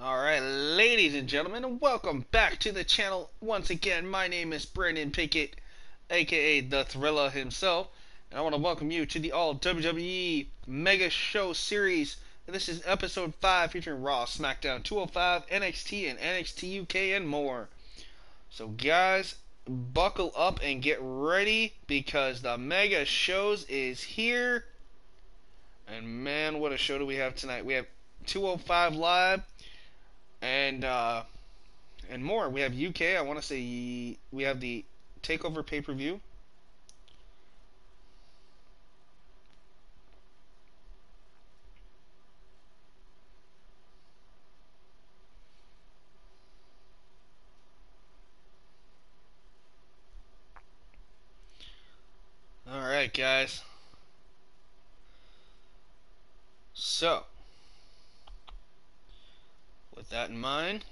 Alright, ladies and gentlemen, and welcome back to the channel once again. My name is Brandon Pickett, aka The Thriller himself, and I want to welcome you to the All WWE Mega Show series. And this is episode 5 featuring Raw, SmackDown, 205, NXT, and NXT UK, and more. So, guys, buckle up and get ready because the Mega Shows is here. And man, what a show do we have tonight! We have 205 Live and more. We have UK. I want to say we have the Takeover pay-per-view. All right, guys. So, with that in mind,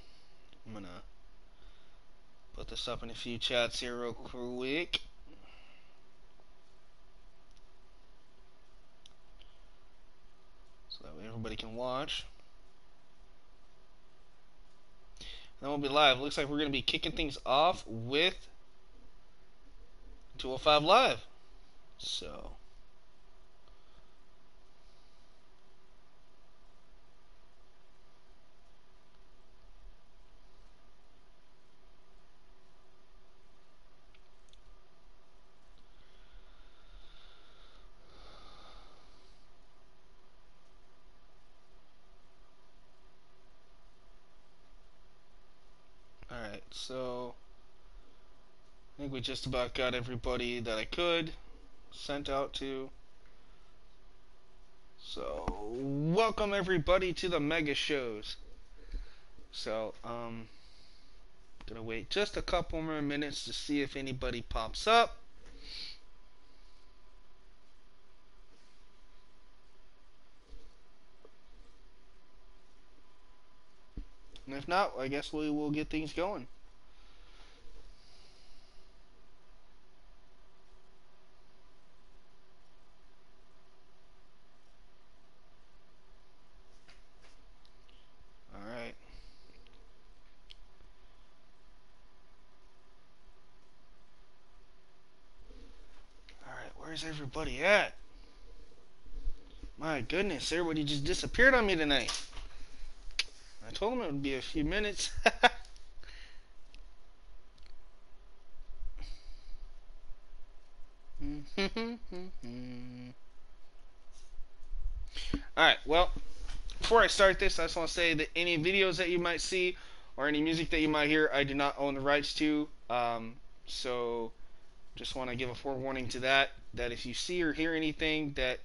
I'm gonna put this up in a few chats here real quick. So that way everybody can watch. And then we'll be live. Looks like we're going to be kicking things off with 205 Live. So, alright, so I think we just about got everybody that I could sent out to. So, welcome everybody to the Mega Shows. So, gonna wait just a couple more minutes to see if anybody pops up. And if not, I guess we will get things going. Alright. Alright, where's everybody at? My goodness, everybody just disappeared on me tonight. I told them it would be a few minutes. Alright, well, before I start this, I just want to say that any videos that you might see or any music that you might hear, I do not own the rights to. So, just want to give a forewarning to that if you see or hear anything that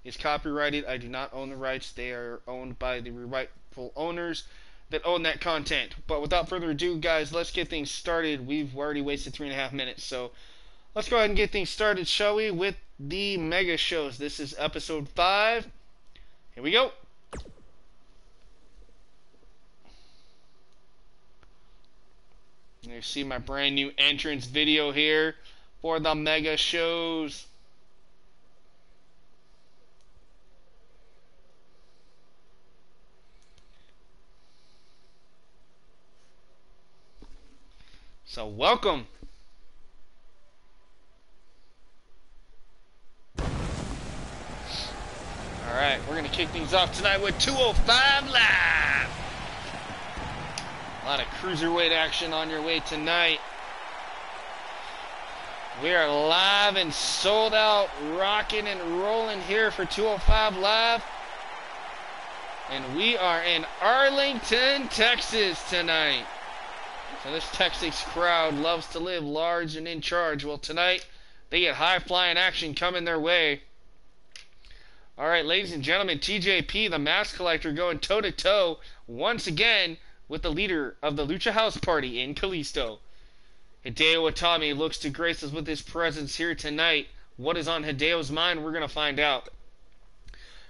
is copyrighted, I do not own the rights. They are owned by the rightful owners that own that content. But without further ado, guys, let's get things started. We've already wasted 3.5 minutes, so let's go ahead and get things started, shall we, with the Mega Shows. This is episode 5. Here we go. You see my brand new entrance video here for the Mega Shows. So welcome. Alright, we're going to kick things off tonight with 205 Live. A lot of cruiserweight action on your way tonight. We are live and sold out, rocking and rolling here for 205 Live. And we are in Arlington, Texas tonight. So this Texas crowd loves to live large and in charge. Well, tonight, they get high-flying action coming their way. Alright, ladies and gentlemen, TJP, the Mask Collector, going toe-to-toe once again with the leader of the Lucha House Party in Kalisto. Hideo Itami looks to grace us with his presence here tonight. What is on Hideo's mind? We're going to find out.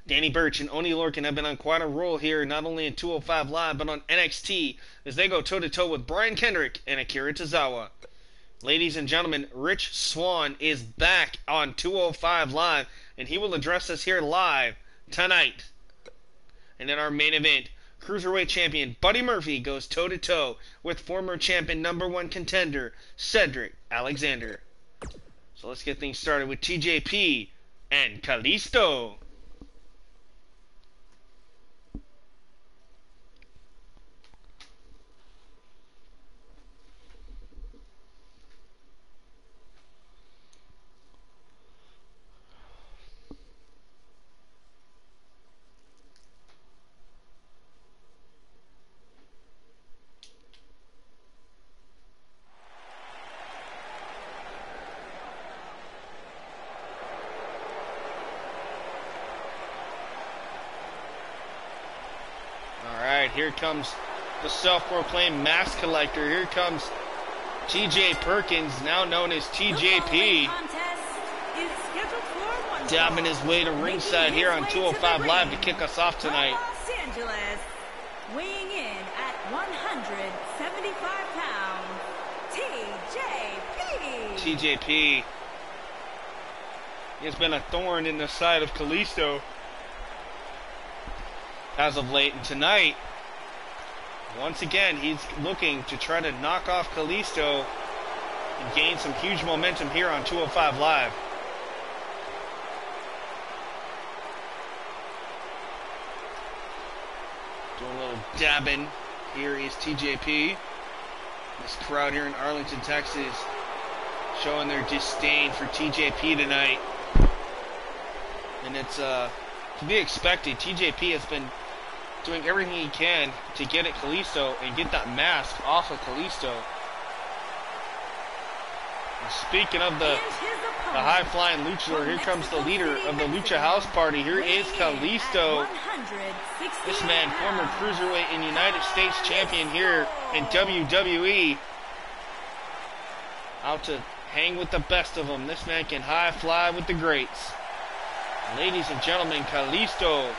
Danny Burch and Oni Lorcan have been on quite a roll here, not only in 205 Live, but on NXT, as they go toe-to-toe with Brian Kendrick and Akira Tozawa. Ladies and gentlemen, Rich Swann is back on 205 Live, and he will address us here live tonight. And in our main event, Cruiserweight Champion Buddy Murphy goes toe-to-toe with former champion #1 contender Cedric Alexander. So let's get things started with TJP and Kalisto. Here comes the self-proclaimed mask collector. Here comes TJ Perkins, now known as TJP, dabbing his way to ringside here on 205 Live to kick us off tonight. Los Angeles, weighing in at 175 pounds, TJP. TJP. He has been a thorn in the side of Kalisto as of late, and tonight, once again, he's looking to try to knock off Kalisto and gain some huge momentum here on 205 Live. Doing a little dabbing. Here is TJP. This crowd here in Arlington, Texas, showing their disdain for TJP tonight. And it's to be expected. TJP has been doing everything he can to get at Kalisto and get that mask off of Kalisto. And speaking of the high-flying luchador, here comes the leader of the Lucha House Party. Here is Kalisto. This man, former Cruiserweight and United States champion here in WWE. Out to hang with the best of them. This man can high-fly with the greats. Ladies and gentlemen, Kalisto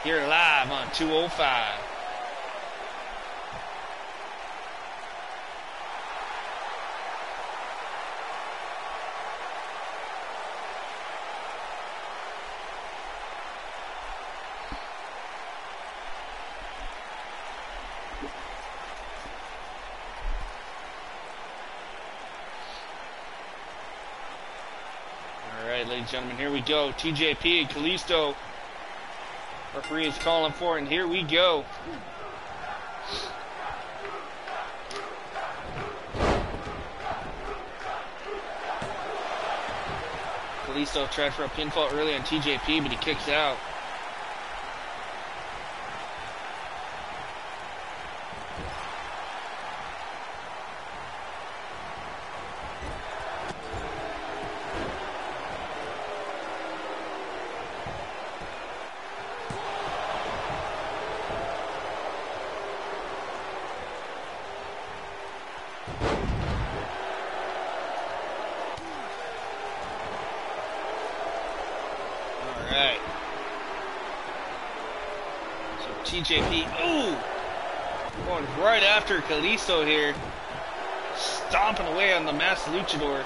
here live on 205. All right, ladies and gentlemen, here we go. TJP and Kalisto. Referee is calling for it, and here we go. Kalisto tried for a pinfall early on TJP, but he kicks out. TJP, ooh, going right after Kalisto here, stomping away on the masked luchador.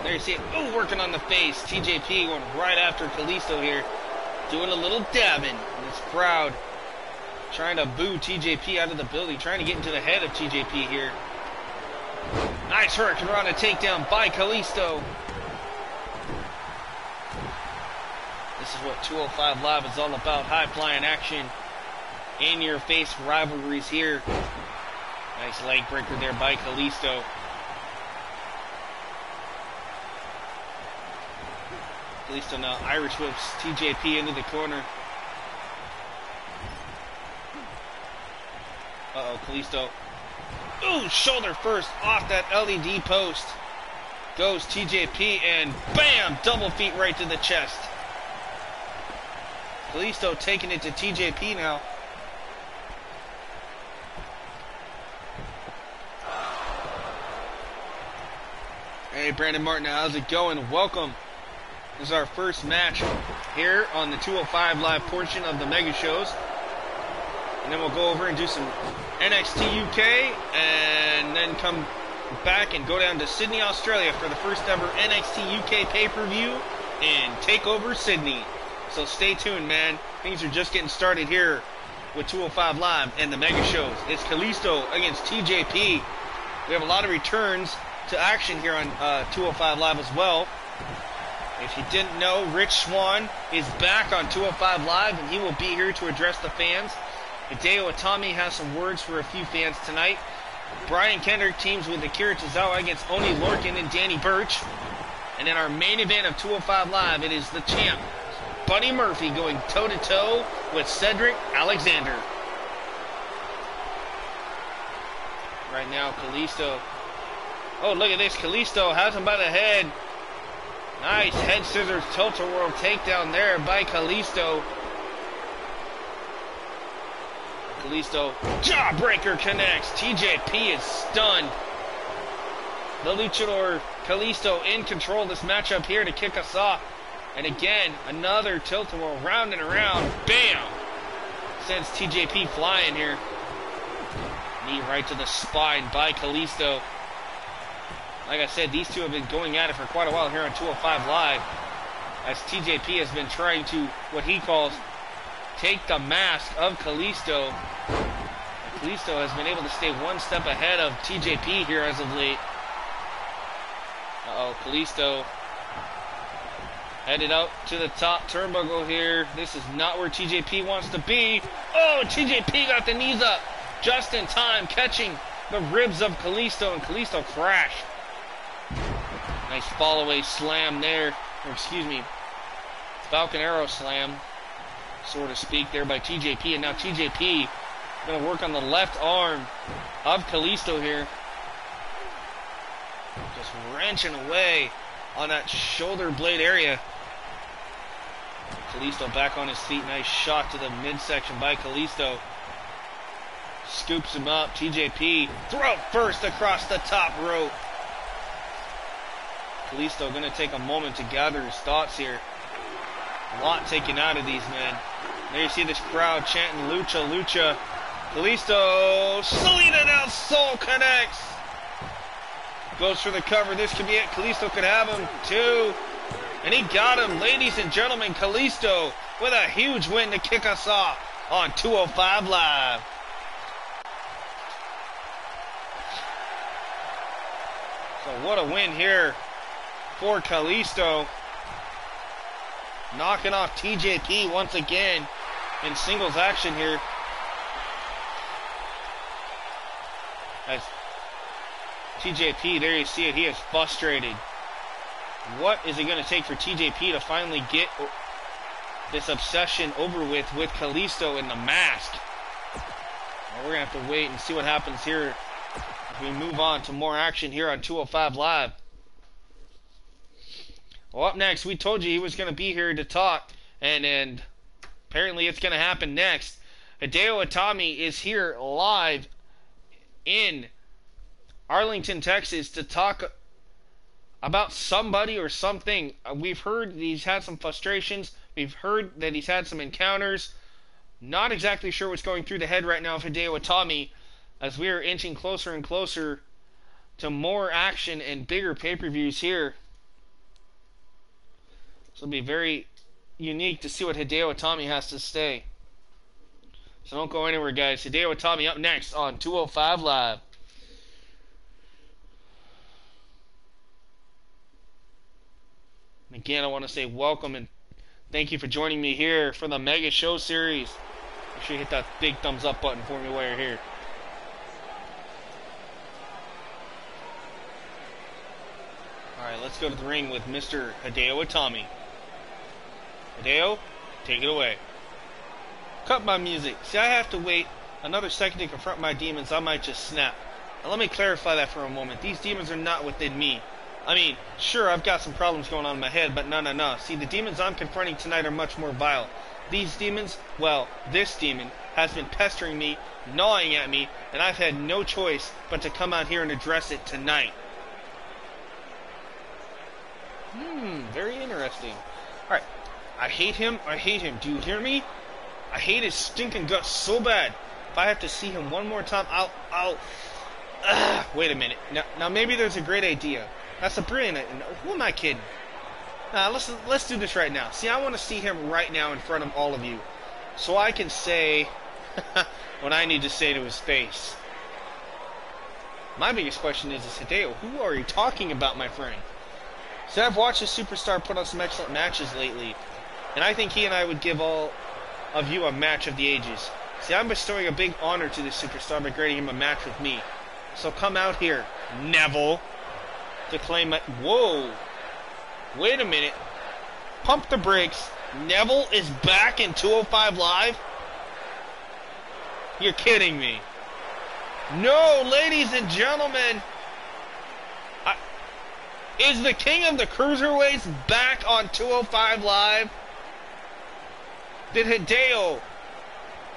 There you see it, ooh, working on the face. TJP going right after Kalisto here, doing a little dabbing. And this crowd trying to boo TJP out of the building, trying to get into the head of TJP here. Nice hurricanrana takedown by Kalisto. This is what 205 Live is all about, high-flying action. In-your-face rivalries here. Nice leg breaker there by Kalisto. Kalisto now Irish whips TJP into the corner. Uh-oh, Kalisto. Ooh, shoulder first off that LED post. Goes TJP and bam! Double feet right to the chest. Kalisto taking it to TJP now. Hey, Brandon Martin, how's it going? Welcome This is our first match here on the 205 Live portion of the Mega Shows. And then we'll go over and do some NXT UK and then come back and go down to Sydney, Australia for the first ever NXT UK pay-per-view and TakeOver Sydney. So stay tuned, man. Things are just getting started here with 205 Live and the Mega Shows. It's Kalisto against TJP. We have a lot of returns to action here on 205 Live as well. If you didn't know, Rich Swann is back on 205 Live, and he will be here to address the fans. Hideo Itami has some words for a few fans tonight. Brian Kendrick teams with Akira Tozawa against Oni Lorcan and Danny Burch. And in our main event of 205 Live, it is the champ, Buddy Murphy, going toe-to-toe with Cedric Alexander. Right now, Kalisto. Oh, look at this. Kalisto has him by the head. Nice head scissors tilt-a-whirl takedown there by Kalisto. Kalisto jawbreaker connects. TJP is stunned. The luchador Kalisto in control of this matchup here to kick us off. And again, another tilt-a-whirl round and around. Bam! Sends TJP flying here. Knee right to the spine by Kalisto. Like I said, these two have been going at it for quite a while here on 205 Live, as TJP has been trying to, what he calls, take the mask of Kalisto. And Kalisto has been able to stay one step ahead of TJP here as of late. Uh-oh, Kalisto headed out to the top turnbuckle here. This is not where TJP wants to be. Oh, TJP got the knees up just in time, catching the ribs of Kalisto, and Kalisto crashed. Nice fall-away slam there, or excuse me, Falcon Arrow slam, so to speak, there by TJP. And now TJP going to work on the left arm of Kalisto here. Just wrenching away on that shoulder blade area. Kalisto back on his feet. Nice shot to the midsection by Kalisto. Scoops him up. TJP throw first across the top rope. Kalisto going to take a moment to gather his thoughts here. A lot taken out of these men. There you see this crowd chanting Lucha, Lucha. Kalisto, Salida del Sol connects. Goes for the cover. This could be it. Kalisto could have him too. And he got him. Ladies and gentlemen, Kalisto with a huge win to kick us off on 205 Live. So what a win here for Kalisto. Knocking off TJP once again in singles action here. As TJP, there you see it, he is frustrated. What is it going to take for TJP to finally get this obsession over with Kalisto and the mask? Well, we're going to have to wait and see what happens here as we move on to more action here on 205 Live. Well, up next, we told you he was going to be here to talk, and apparently it's going to happen next. Hideo Itami is here live in Arlington, Texas to talk about somebody or something. We've heard he's had some frustrations. We've heard that he's had some encounters. Not exactly sure what's going through the head right now of Hideo Itami, as we are inching closer and closer to more action and bigger pay-per-views here. So it'll be very unique to see what Hideo Itami has to say. So don't go anywhere, guys. Hideo Itami up next on 205 Live. And again, I want to say welcome and thank you for joining me here for the Mega Show series. Make sure you hit that big thumbs up button for me while you're here. Alright, let's go to the ring with Mr. Hideo Itami. Hideo, take it away. Cut my music. See, I have to wait another second to confront my demons. I might just snap. Now let me clarify that for a moment. These demons are not within me. I mean, sure, I've got some problems going on in my head, but no. See, the demons I'm confronting tonight are much more vile. These demons, well, this demon has been pestering me, gnawing at me, and I've had no choice but to come out here and address it tonight. Very interesting. Alright. I hate him. I hate him. Do you hear me? I hate his stinking guts so bad. If I have to see him one more time, I'll... wait a minute. Now maybe there's a great idea. That's a brilliant idea. Who am I kidding? Let's do this right now. See, I want to see him right now in front of all of you. So I can say what I need to say to his face. My biggest question is Hideo, who are you talking about, my friend? So I've watched this superstar put on some excellent matches lately, and I think he and I would give all of you a match of the ages. See, I'm bestowing a big honor to this superstar by granting him a match with me. So come out here, Neville, to claim my... Whoa! Wait a minute. Pump the brakes. Neville is back in 205 Live? You're kidding me. No, ladies and gentlemen. Is the King of the Cruiserweights back on 205 Live? Did Hideo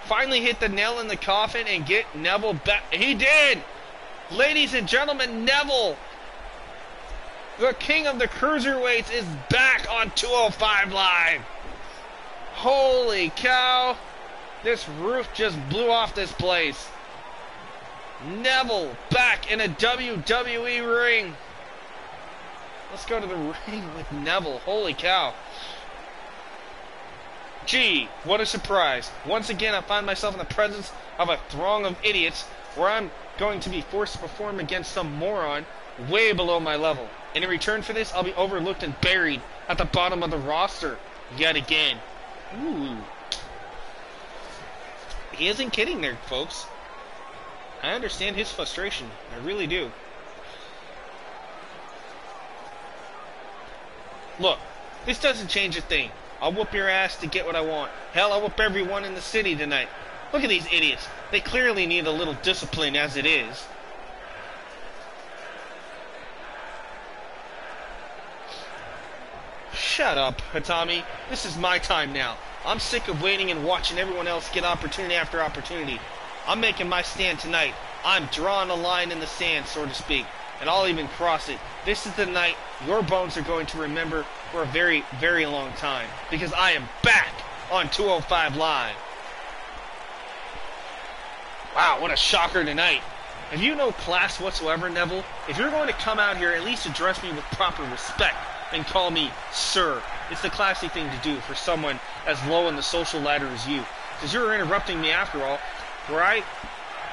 finally hit the nail in the coffin and get Neville back? He did! Ladies and gentlemen, Neville, the King of the Cruiserweights, is back on 205 Live. Holy cow. This roof just blew off this place. Neville back in a WWE ring. Let's go to the ring with Neville. Holy cow. Gee, what a surprise. Once again, I find myself in the presence of a throng of idiots where I'm going to be forced to perform against some moron way below my level. And in return for this, I'll be overlooked and buried at the bottom of the roster yet again. Ooh. He isn't kidding there, folks. I understand his frustration. I really do. Look, this doesn't change a thing. I'll whoop your ass to get what I want. Hell, I'll whoop everyone in the city tonight. Look at these idiots. They clearly need a little discipline as it is. Shut up, Hitami. This is my time now. I'm sick of waiting and watching everyone else get opportunity after opportunity. I'm making my stand tonight. I'm drawing a line in the sand, so to speak, and I'll even cross it. This is the night your bones are going to remember for a very, very long time, because I am back on 205 Live. Wow, what a shocker tonight. Have you no class whatsoever, Neville? If you're going to come out here, at least address me with proper respect and call me sir. It's the classy thing to do for someone as low in the social ladder as you. Because you're interrupting me after all. Were I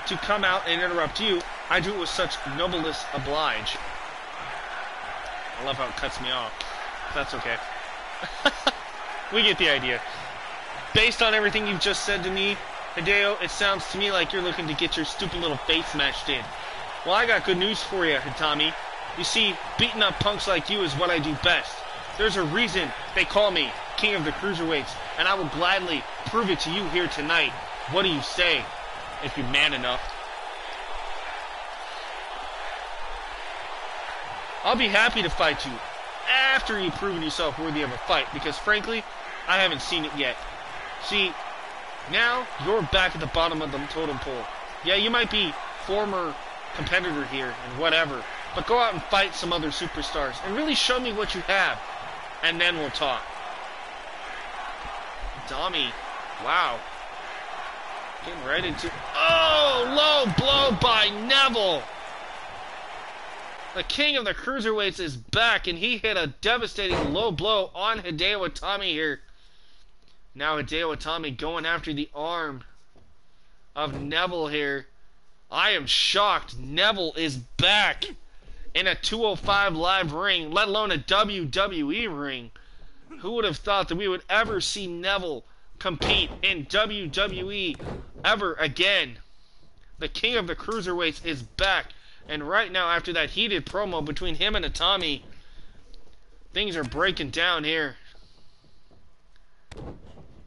to come out and interrupt you, I do it with such nobleness oblige. I love how it cuts me off. That's okay. We get the idea. Based on everything you've just said to me, Hideo, it sounds to me like you're looking to get your stupid little face smashed in. Well, I got good news for you, Hitami. You see, beating up punks like you is what I do best. There's a reason they call me King of the Cruiserweights, and I will gladly prove it to you here tonight. What do you say, if you're man enough? I'll be happy to fight you after you've proven yourself worthy of a fight, because frankly, I haven't seen it yet. See, now you're back at the bottom of the totem pole. Yeah, you might be former competitor here and whatever, but go out and fight some other superstars and really show me what you have, and then we'll talk. Dami, wow. Getting right into... Oh, low blow by Neville. The King of the Cruiserweights is back, and he hit a devastating low blow on Hideo Itami here. Now Hideo Itami going after the arm of Neville here. I am shocked. Neville is back in a 205 Live ring, let alone a WWE ring. Who would have thought that we would ever see Neville compete in WWE ever again? The King of the Cruiserweights is back. And right now, after that heated promo between him and Itami, things are breaking down here.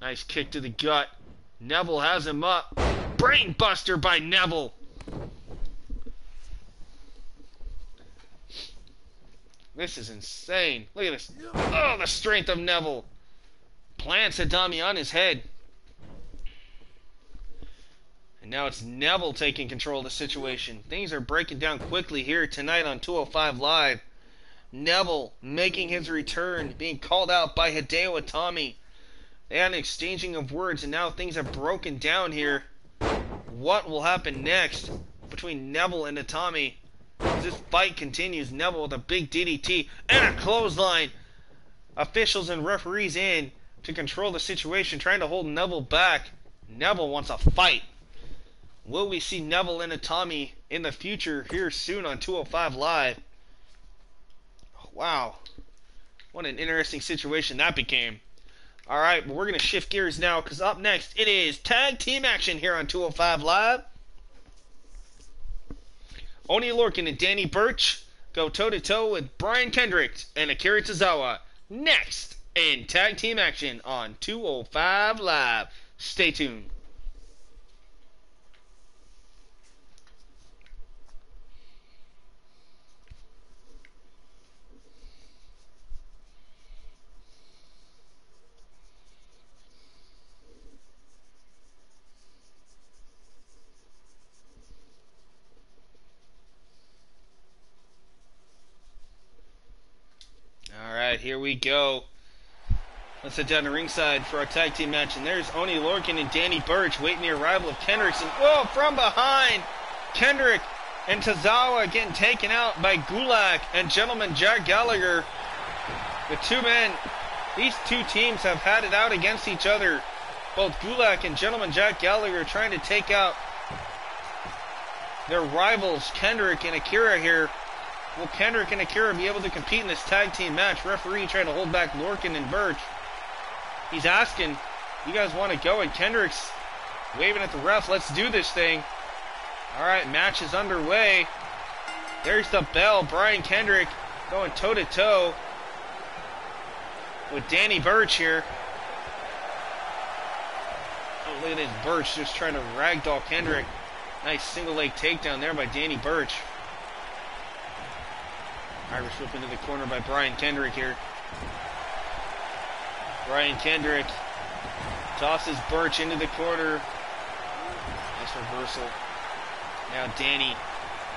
Nice kick to the gut. Neville has him up. Brain buster by Neville. This is insane. Look at this. Oh, the strength of Neville. Plants Itami on his head. And now it's Neville taking control of the situation. Things are breaking down quickly here tonight on 205 Live. Neville making his return, being called out by Hideo Itami. They had an exchanging of words, and now things have broken down here. What will happen next between Neville and Itami? As this fight continues, Neville with a big DDT and a clothesline. Officials and referees in to control the situation, trying to hold Neville back. Neville wants a fight. Will we see Neville and Itami in the future here soon on 205 Live? Wow. What an interesting situation that became. Alright, but we're going to shift gears now, because up next it is tag team action here on 205 Live. Oni Lorcan and Danny Burch go toe-to-toe with Brian Kendrick and Akira Tozawa. Next in tag team action on 205 Live. Stay tuned. Alright, here we go. Let's head down to ringside for our tag team match. And there's Oni Lorcan and Danny Burch waiting the arrival of Kendrick. And whoa, from behind! Kendrick and Tozawa getting taken out by Gulak and Gentleman Jack Gallagher. The two men, these two teams have had it out against each other. Both Gulak and Gentleman Jack Gallagher trying to take out their rivals, Kendrick and Akira here. Will Kendrick and Akira be able to compete in this tag team match? Referee trying to hold back Lorcan and Burch. He's asking, you guys want to go? And Kendrick's waving at the ref. Let's do this thing. Alright, match is underway. There's the bell. Brian Kendrick going toe-to-toe with Danny Burch here. Oh, look at this Burch just trying to ragdoll Kendrick. Nice single leg takedown there by Danny Burch. Irish whip into the corner by Brian Kendrick here. Brian Kendrick tosses Burch into the corner. Nice reversal. Now Danny.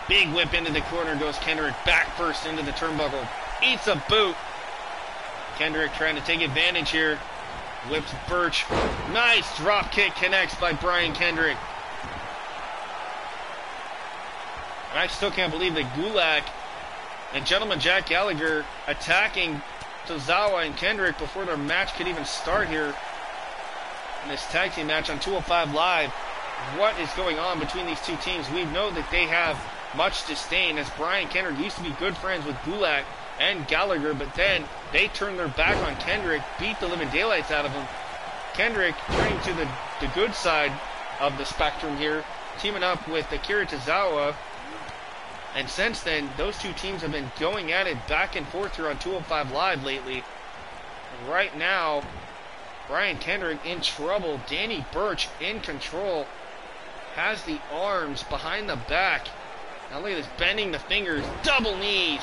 Big whip into the corner. Goes Kendrick back first into the turnbuckle. Eats a boot. Kendrick trying to take advantage here. Whips Burch. Nice drop kick connects by Brian Kendrick. And I still can't believe that Gulak and Gentleman Jack Gallagher attacking Tozawa and Kendrick before their match could even start here in this tag team match on 205 Live. What is going on between these two teams? We know that they have much disdain, as Brian Kendrick used to be good friends with Gulak and Gallagher, but then they turned their back on Kendrick, beat the living daylights out of him. Kendrick turning to the good side of the spectrum here, teaming up with Akira Tozawa. And since then, those two teams have been going at it back and forth here on 205 Live lately. And right now, Brian Kendrick in trouble. Danny Burch in control. Has the arms behind the back. Now look at this, bending the fingers. Double knees.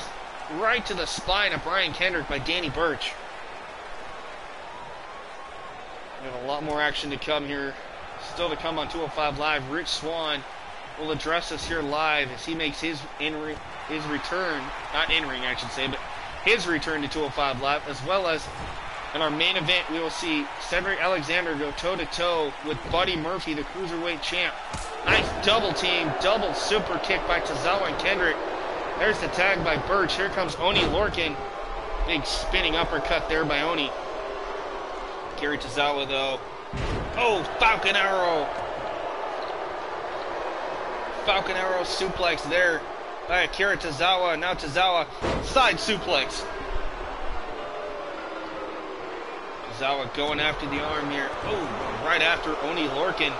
Right to the spine of Brian Kendrick by Danny Burch. We have a lot more action to come here. Still to come on 205 Live. Rich Swann will address us here live as he makes his return, not in-ring I should say, but his return to 205 Live, as well as in our main event we will see Cedric Alexander go toe-to-toe with Buddy Murphy, the Cruiserweight champ. Nice double team, double super kick by Tozawa and Kendrick. There's the tag by Burch. Here comes Oni Lorcan. Big spinning uppercut there by Oni. Akira Tozawa though. Oh, Falcon Arrow. Falcon Arrow suplex there by Akira Tozawa. Now Tozawa side suplex. Tozawa going after the arm here. Oh, right after Oni Lorcan.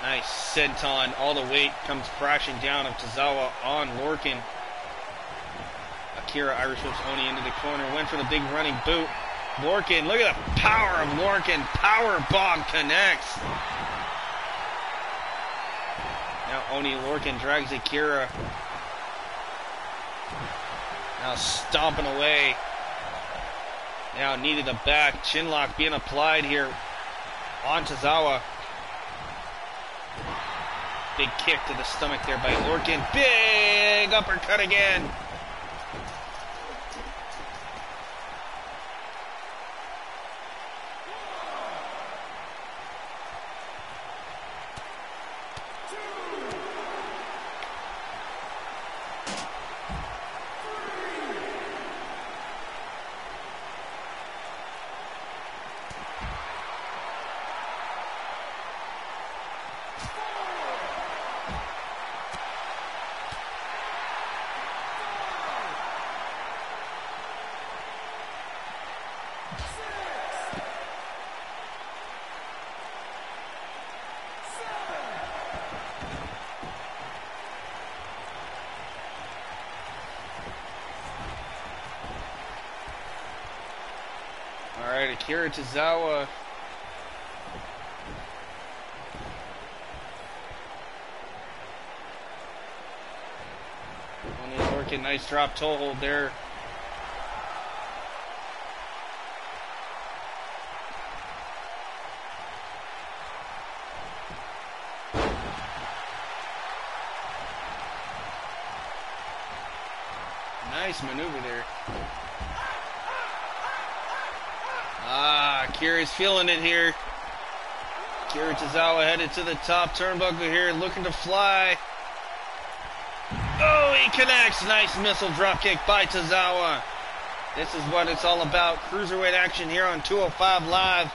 Nice senton. All the weight comes crashing down of Tozawa on Lorcan. Akira Irish whips Oni into the corner. Went for the big running boot. Lorcan, look at the power of Lorcan. Power bomb connects. Now Oni Lorcan drags Akira. Now stomping away. Now knee to the back. Chinlock being applied here on Tozawa. Big kick to the stomach there by Lorcan. Big uppercut again. Alright, Akira Tozawa. Only Lorcan, nice drop toe hold there. Nice maneuver there. Akira's feeling it here. Akira Tozawa headed to the top turnbuckle here, looking to fly. Oh, he connects. Nice missile dropkick by Tozawa. This is what it's all about. Cruiserweight action here on 205 Live.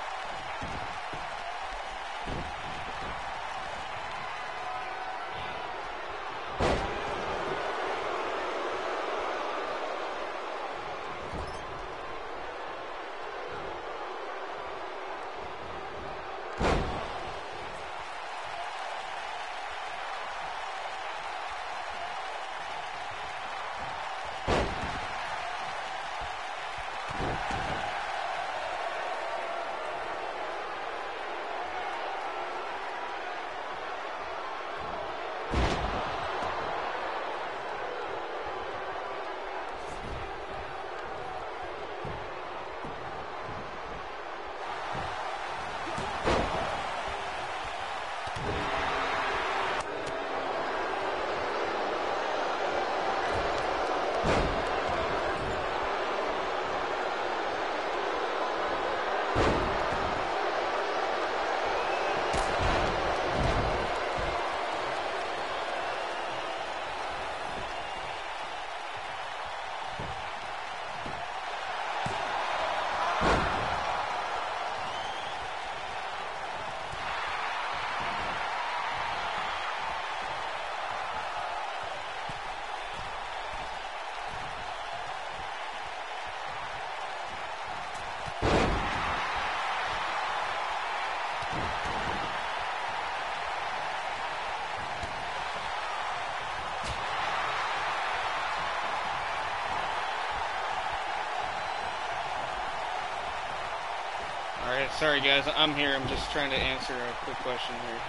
Alright, sorry guys, I'm here. I'm just trying to answer a quick question here.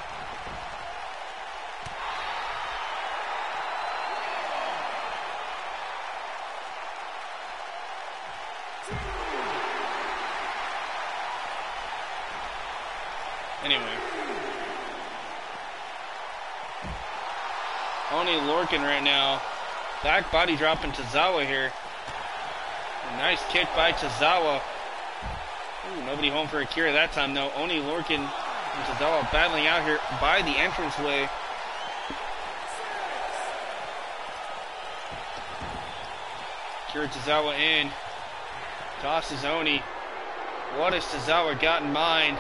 Anyway. Only Lorcan right now. Back body dropping Tozawa here. A nice kick by Tozawa. Ooh, nobody home for Akira that time though. Oni Lorcan and Tozawa battling out here by the entranceway. Akira Tozawa in. Tosses Oni. What has Tozawa got in mind?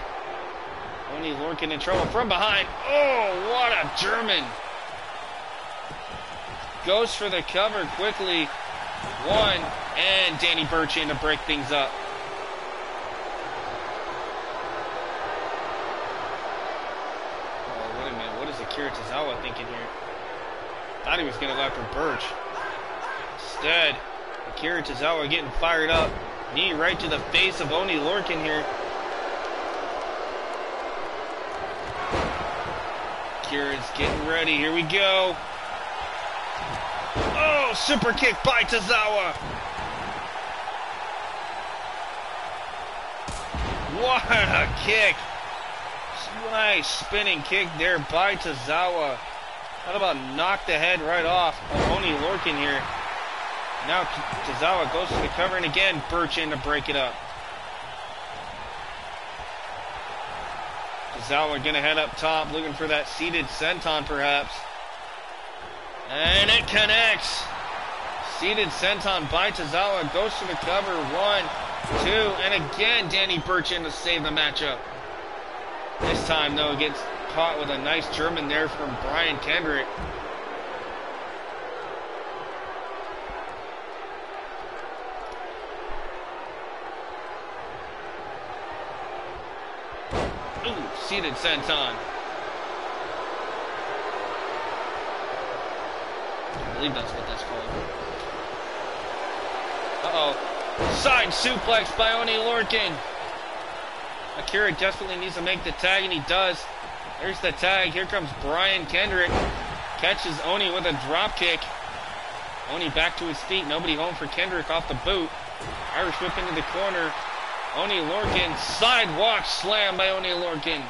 Oni Lorcan in trouble from behind. Oh, what a German. Goes for the cover quickly. One, and Danny Burch in to break things up. Akira Tozawa thinking here. Thought he was going to go after Burch. Instead, Akira Tozawa getting fired up. Knee right to the face of Oni Lorcan here. Akira's getting ready. Here we go. Oh, super kick by Tozawa. What a kick. Nice spinning kick there by Tozawa. How about knock the head right off of Oni Lorcan here. Now Tozawa goes to the cover, and again, Burch in to break it up. Tozawa gonna head up top, looking for that seated senton perhaps. And it connects. Seated senton by Tozawa, goes to the cover, 1, 2, and again Danny Burch in to save the matchup. This time though, gets caught with a nice German there from Brian Kendrick. Ooh, seated senton. I believe that's what that's called. Uh-oh. Side suplex by Oni Lorcan. Akira desperately needs to make the tag, and he does. There's the tag. Here comes Brian Kendrick. Catches Oni with a drop kick. Oni back to his feet. Nobody home for Kendrick off the boot. Irish whip into the corner. Oni Lorcan. Sidewalk slam by Oni Lorcan.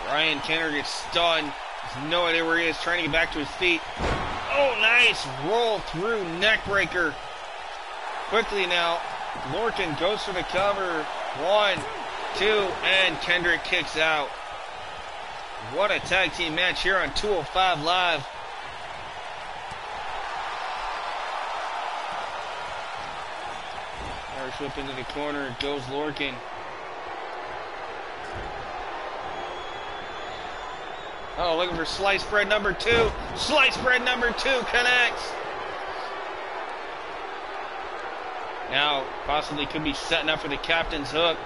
Brian Kendrick gets stunned. Has no idea where he is. Trying to get back to his feet. Oh, nice. Roll through neck breaker. Quickly now. Lorcan goes for the cover. 1, 2, and Kendrick kicks out. What a tag team match here on 205 Live. Irish whip into the corner. Goes Lorcan. Oh, looking for slice bread number 2. Slice bread number 2 connects. Now, possibly could be setting up for the captain's hook.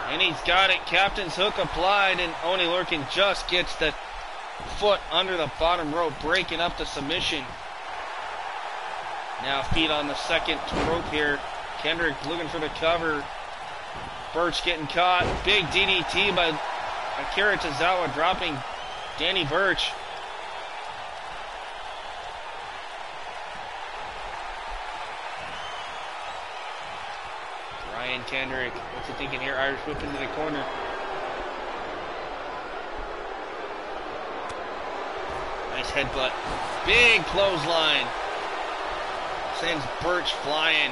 And he's got it. Captain's hook applied, and Oni Lorcan just gets the foot under the bottom rope, breaking up the submission. Now feet on the second rope here. Kendrick looking for the cover. Burch getting caught. Big DDT by Akira Tozawa, dropping Danny Burch. Brian Kendrick, what's he thinking here? Irish whip into the corner. Nice headbutt. Big clothesline. Sends Burch flying.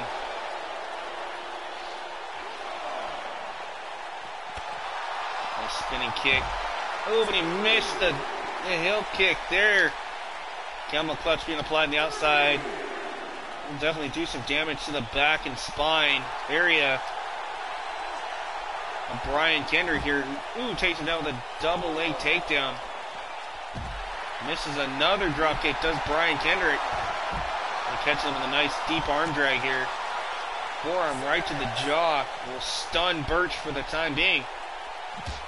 Nice spinning kick. Oh, but he missed the heel kick there. Camel clutch being applied on the outside. Will definitely do some damage to the back and spine area of Brian Kendrick here. Ooh, takes him down with a double leg takedown. Misses another drop kick, does Brian Kendrick. He catches him with a nice deep arm drag here. Forearm right to the jaw. Will stun Burch for the time being.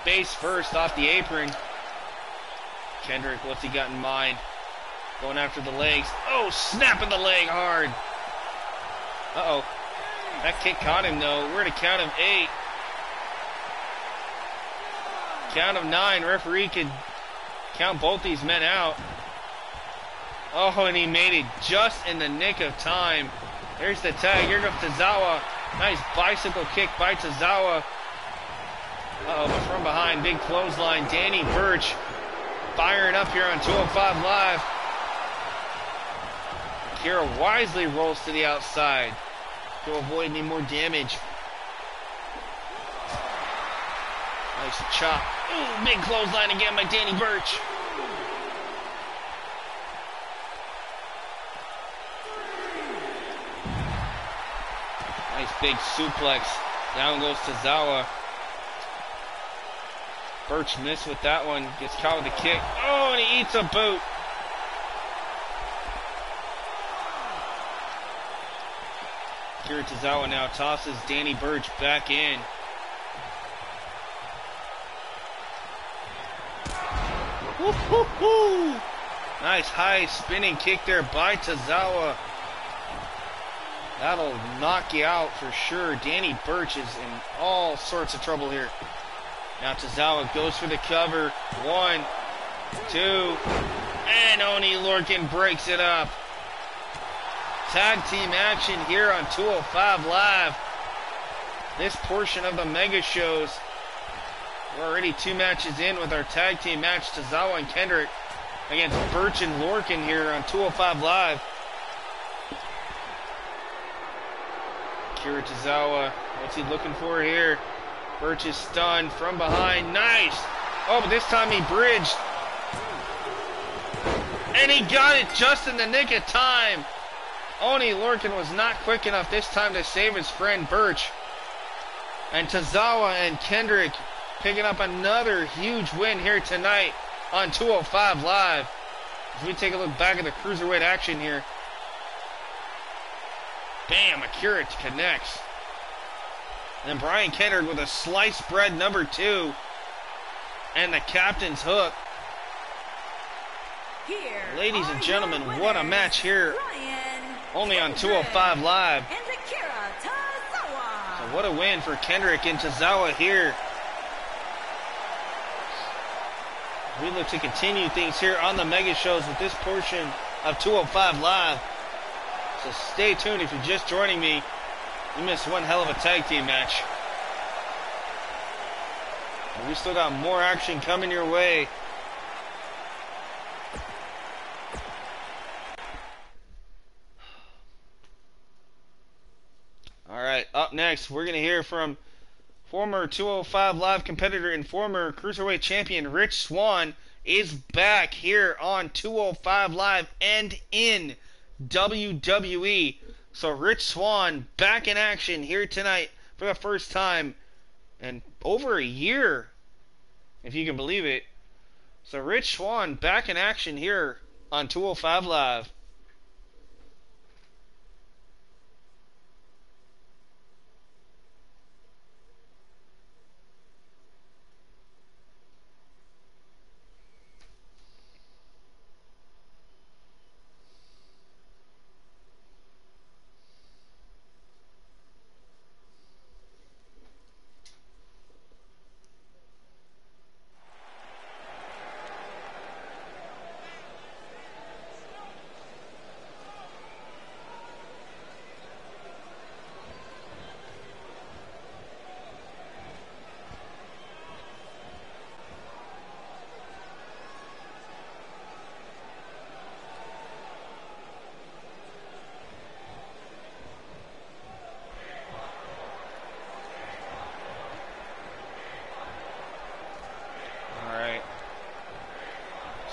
Face first off the apron. Kendrick, what's he got in mind? Going after the legs. Oh, snapping the leg hard. Uh-oh. That kick caught him, though. We're at a count of 8. Count of 9. Referee could count both these men out. Oh, and he made it just in the nick of time. There's the tag. Here comes Tozawa. Nice bicycle kick by Tozawa. Uh-oh, but from behind, big clothesline. Danny Burch firing up here on 205 Live. Akira wisely rolls to the outside to avoid any more damage. Nice chop. Ooh, big clothesline again by Danny Burch. Nice big suplex. Down goes Tozawa. Burch missed with that one. Gets caught with a kick. Oh, and he eats a boot. Akira Tozawa now tosses Danny Burch back in. Woo-hoo-hoo! Nice high spinning kick there by Tozawa. That'll knock you out for sure. Danny Burch is in all sorts of trouble here. Now Tozawa goes for the cover. 1, 2, and Oni Lorcan breaks it up. Tag team action here on 205 Live. This portion of the mega shows We're already 2 matches in with our tag team match. Tozawa and Kendrick against Burch and Lorcan here on 205 Live. Akira Tozawa, what's he looking for here? Burch is stunned from behind. Nice! Oh, but this time he bridged. And he got it just in the nick of time. Only Lorcan was not quick enough this time to save his friend Burch. And Tozawa and Kendrick picking up another huge win here tonight on 205 Live. As we take a look back at the cruiserweight action here. Bam, Akira connects. And Brian Kendrick with a sliced bread number 2. And the captain's hook. Here Ladies and gentlemen, what a match here. Only on 205 Live. And Akira Tozawa. So what a win for Kendrick and Tozawa here. We look to continue things here on the Mega Shows with this portion of 205 Live. So stay tuned if you're just joining me. You missed one hell of a tag team match. And we still got more action coming your way. Alright, up next, we're going to hear from former 205 Live competitor and former Cruiserweight champion Rich Swann is back here on 205 Live and in WWE. So Rich Swann back in action here tonight for the first time in over a year, if you can believe it. So Rich Swann back in action here on 205 Live.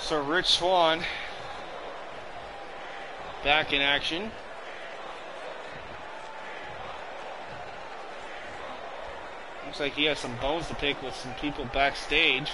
So Rich Swann back in action. Looks like he has some bones to pick with some people backstage.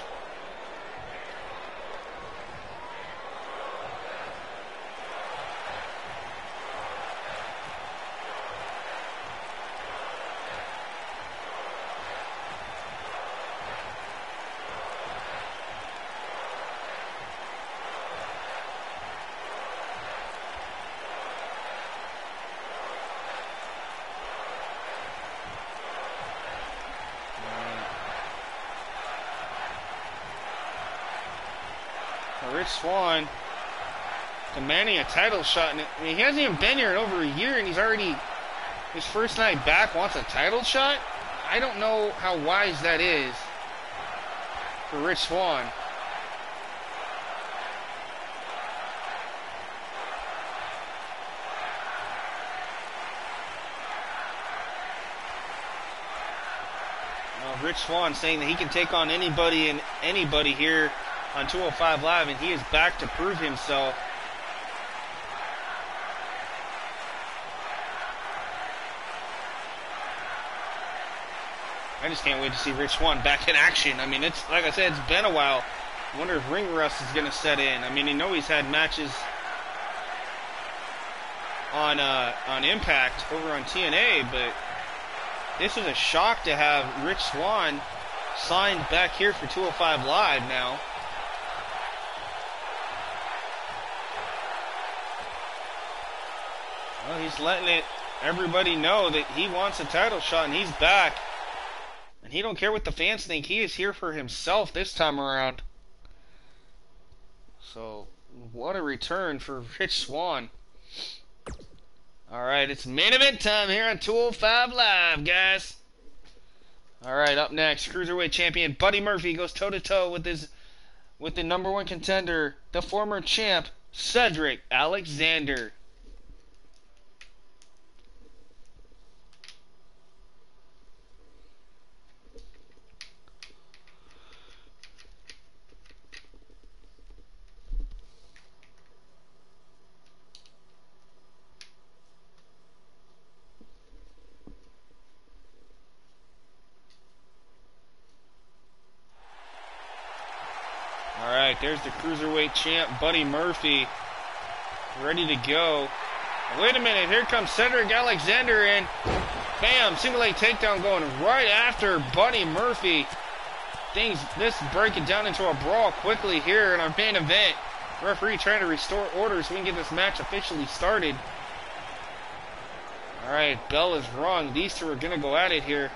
Rich Swann demanding a title shot. I mean, he hasn't even been here in over a year, and he's already, his first night back, wants a title shot? I don't know how wise that is for Rich Swann. Rich Swann saying that he can take on anybody and anybody here on 205 Live, and he is back to prove himself. I just can't wait to see Rich Swann back in action. I mean, it's like I said, it's been a while. I wonder if ring rust is going to set in. I mean, you know he's had matches on Impact over on TNA, but this was a shock to have Rich Swann signed back here for 205 Live now. Well, he's letting everybody know that he wants a title shot, and he's back. And he don't care what the fans think. He is here for himself this time around. So, what a return for Rich Swann. Alright, it's main event time here on 205 Live, guys. All right, up next, Cruiserweight champion Buddy Murphy goes toe-to-toe with the number one contender, the former champ, Cedric Alexander. Alright, there's the Cruiserweight champ, Buddy Murphy, ready to go. Wait a minute, here comes Cedric Alexander in. Bam, single leg takedown going right after Buddy Murphy. This breaking down into a brawl quickly here in our main event. Referee trying to restore order so we can get this match officially started. Alright, bell is rung. These two are going to go at it here.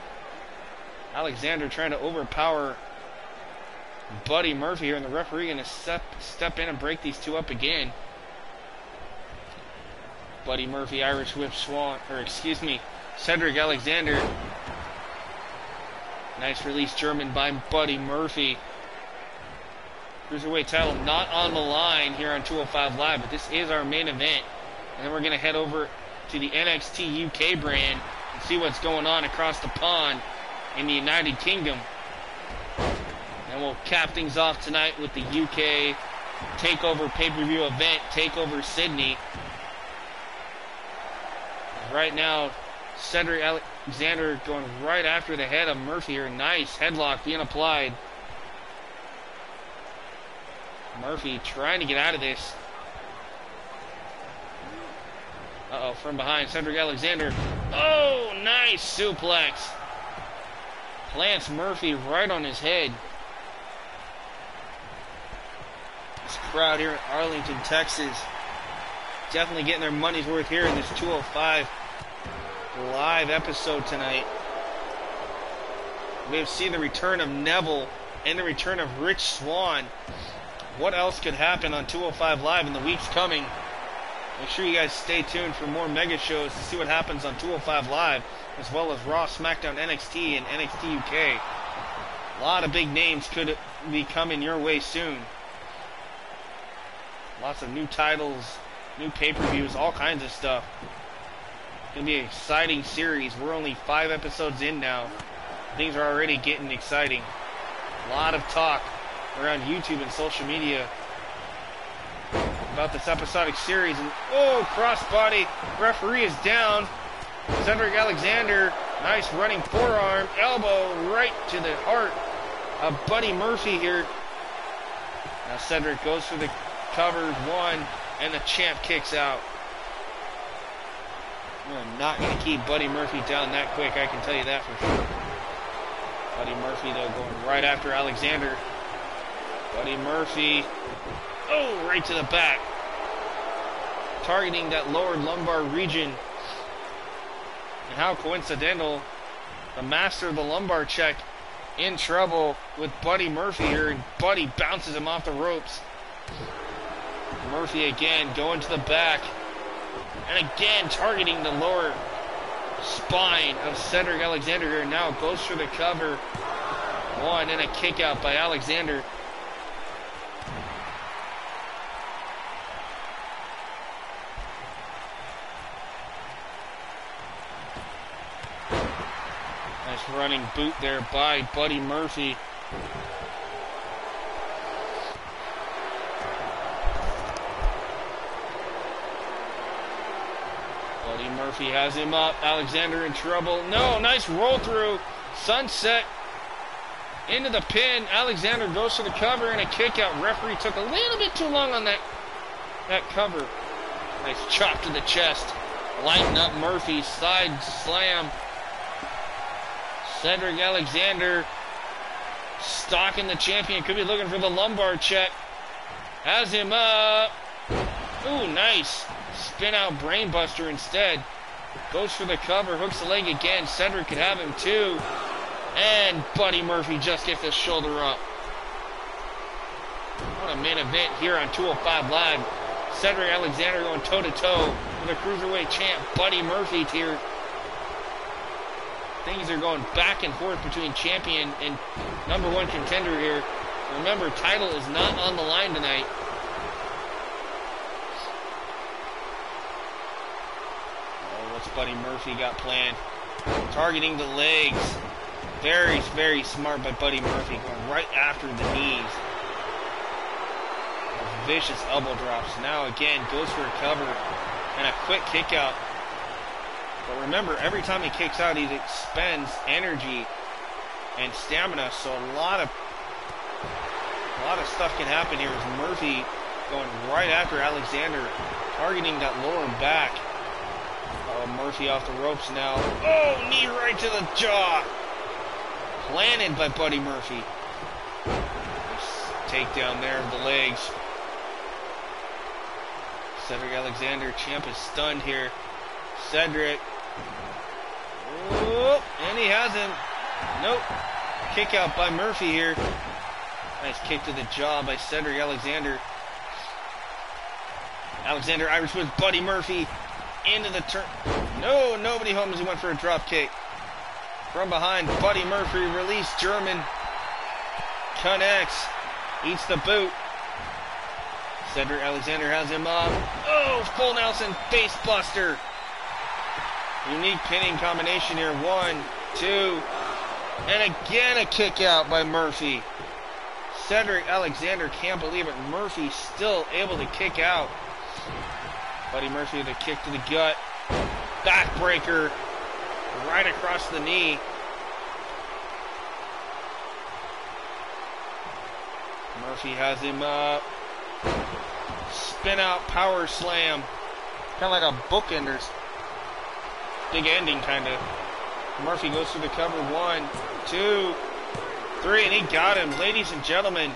Alexander trying to overpower Buddy Murphy here, and the referee going to step in and break these two up again. Buddy Murphy, Irish Whip Swan, Cedric Alexander. Nice release German by Buddy Murphy. Cruiserweight title not on the line here on 205 Live, but this is our main event. And then we're going to head over to the NXT UK brand and see what's going on across the pond in the United Kingdom. And we'll cap things off tonight with the UK TakeOver pay-per-view event, TakeOver Sydney. Right now, Cedric Alexander going right after the head of Murphy here. Nice headlock being applied. Murphy trying to get out of this. Uh-oh, from behind, Cedric Alexander. Oh, nice suplex. Plants Murphy right on his head. This crowd here in Arlington, Texas, definitely getting their money's worth here in this 205 Live episode tonight. We have seen the return of Neville and the return of Rich Swann. What else could happen on 205 Live in the weeks coming? Make sure you guys stay tuned for more mega shows to see what happens on 205 Live, as well as Raw, SmackDown, NXT, and NXT UK. A lot of big names could be coming your way soon. Lots of new titles, new pay-per-views, all kinds of stuff. It's going to be an exciting series. We're only 5 episodes in now. Things are already getting exciting. A lot of talk around YouTube and social media about this episodic series. And oh, crossbody. Referee is down. Cedric Alexander, nice running forearm. Elbow right to the heart of Buddy Murphy here. Now Cedric goes for the cover, one, and the champ kicks out. We're not going to keep Buddy Murphy down that quick, I can tell you that for sure. Buddy Murphy, though, going right after Alexander. Buddy Murphy, oh, right to the back. Targeting that lower lumbar region. And how coincidental, the master of the lumbar check in trouble with Buddy Murphy here, and Buddy bounces him off the ropes. Murphy again going to the back. And again targeting the lower spine of Cedric Alexander here. Now goes for the cover. One and a kick out by Alexander. Nice running boot there by Buddy Murphy. Buddy Murphy has him up. Alexander in trouble. No, nice roll through. Sunset into the pin. Alexander goes for the cover and a kick out. Referee took a little bit too long on that cover. Nice chop to the chest. Lighten up Murphy. Side slam. Cedric Alexander stalking the champion. Could be looking for the lumbar check. Has him up. Ooh, nice. Spin out brainbuster instead. Goes for the cover. Hooks the leg again. Cedric could have him too. And Buddy Murphy just gets his shoulder up. What a main event here on 205 Live. Cedric Alexander going toe-to-toe with a Cruiserweight champ, Buddy Murphy here. things are going back and forth between champion and #1 contender here. Remember, title is not on the line tonight. Oh, what's Buddy Murphy got planned? Targeting the legs. Very, very smart by Buddy Murphy, going right after the knees. Those vicious elbow drops. Now again, goes for a cover and a quick kick out. But remember, every time he kicks out, he expends energy and stamina, so a lot of stuff can happen here. As Murphy going right after Alexander, targeting that lower back. Oh, Murphy off the ropes now. Oh, knee right to the jaw. Planted by Buddy Murphy. Nice takedown there of the legs. Cedric Alexander, champ, is stunned here. Cedric. Oh, and he has him. Nope. Kick out by Murphy here. Nice kick to the jaw by Cedric Alexander. Alexander Irish with Buddy Murphy into the turn. No, nobody home as he went for a drop kick. From behind, Buddy Murphy, release German. Connects. Eats the boot. Cedric Alexander has him up. Oh, full Nelson face buster. Unique pinning combination here. 1, 2, and again a kick out by Murphy. Cedric Alexander can't believe it. Murphy still able to kick out. Buddy Murphy with a kick to the gut. Backbreaker right across the knee. Murphy has him up. Spin out power slam. Kind of like a bookender. Big ending, kind of. Murphy goes through the cover. 1, 2, 3, and he got him. Ladies and gentlemen,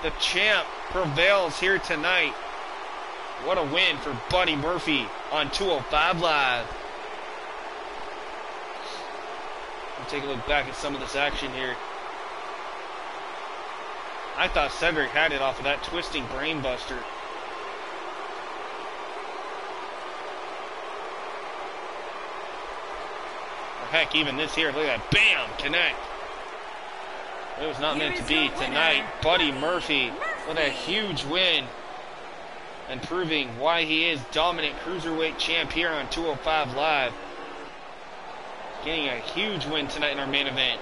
the champ prevails here tonight. What a win for Buddy Murphy on 205 Live. We'll take a look back at some of this action here. I thought Cedric had it off of that twisting brainbuster. Heck, even this here, look at that, bam, connect. It was not meant to be tonight. Buddy Murphy with a huge win and proving why he is dominant cruiserweight champ here on 205 Live. Getting a huge win tonight in our main event.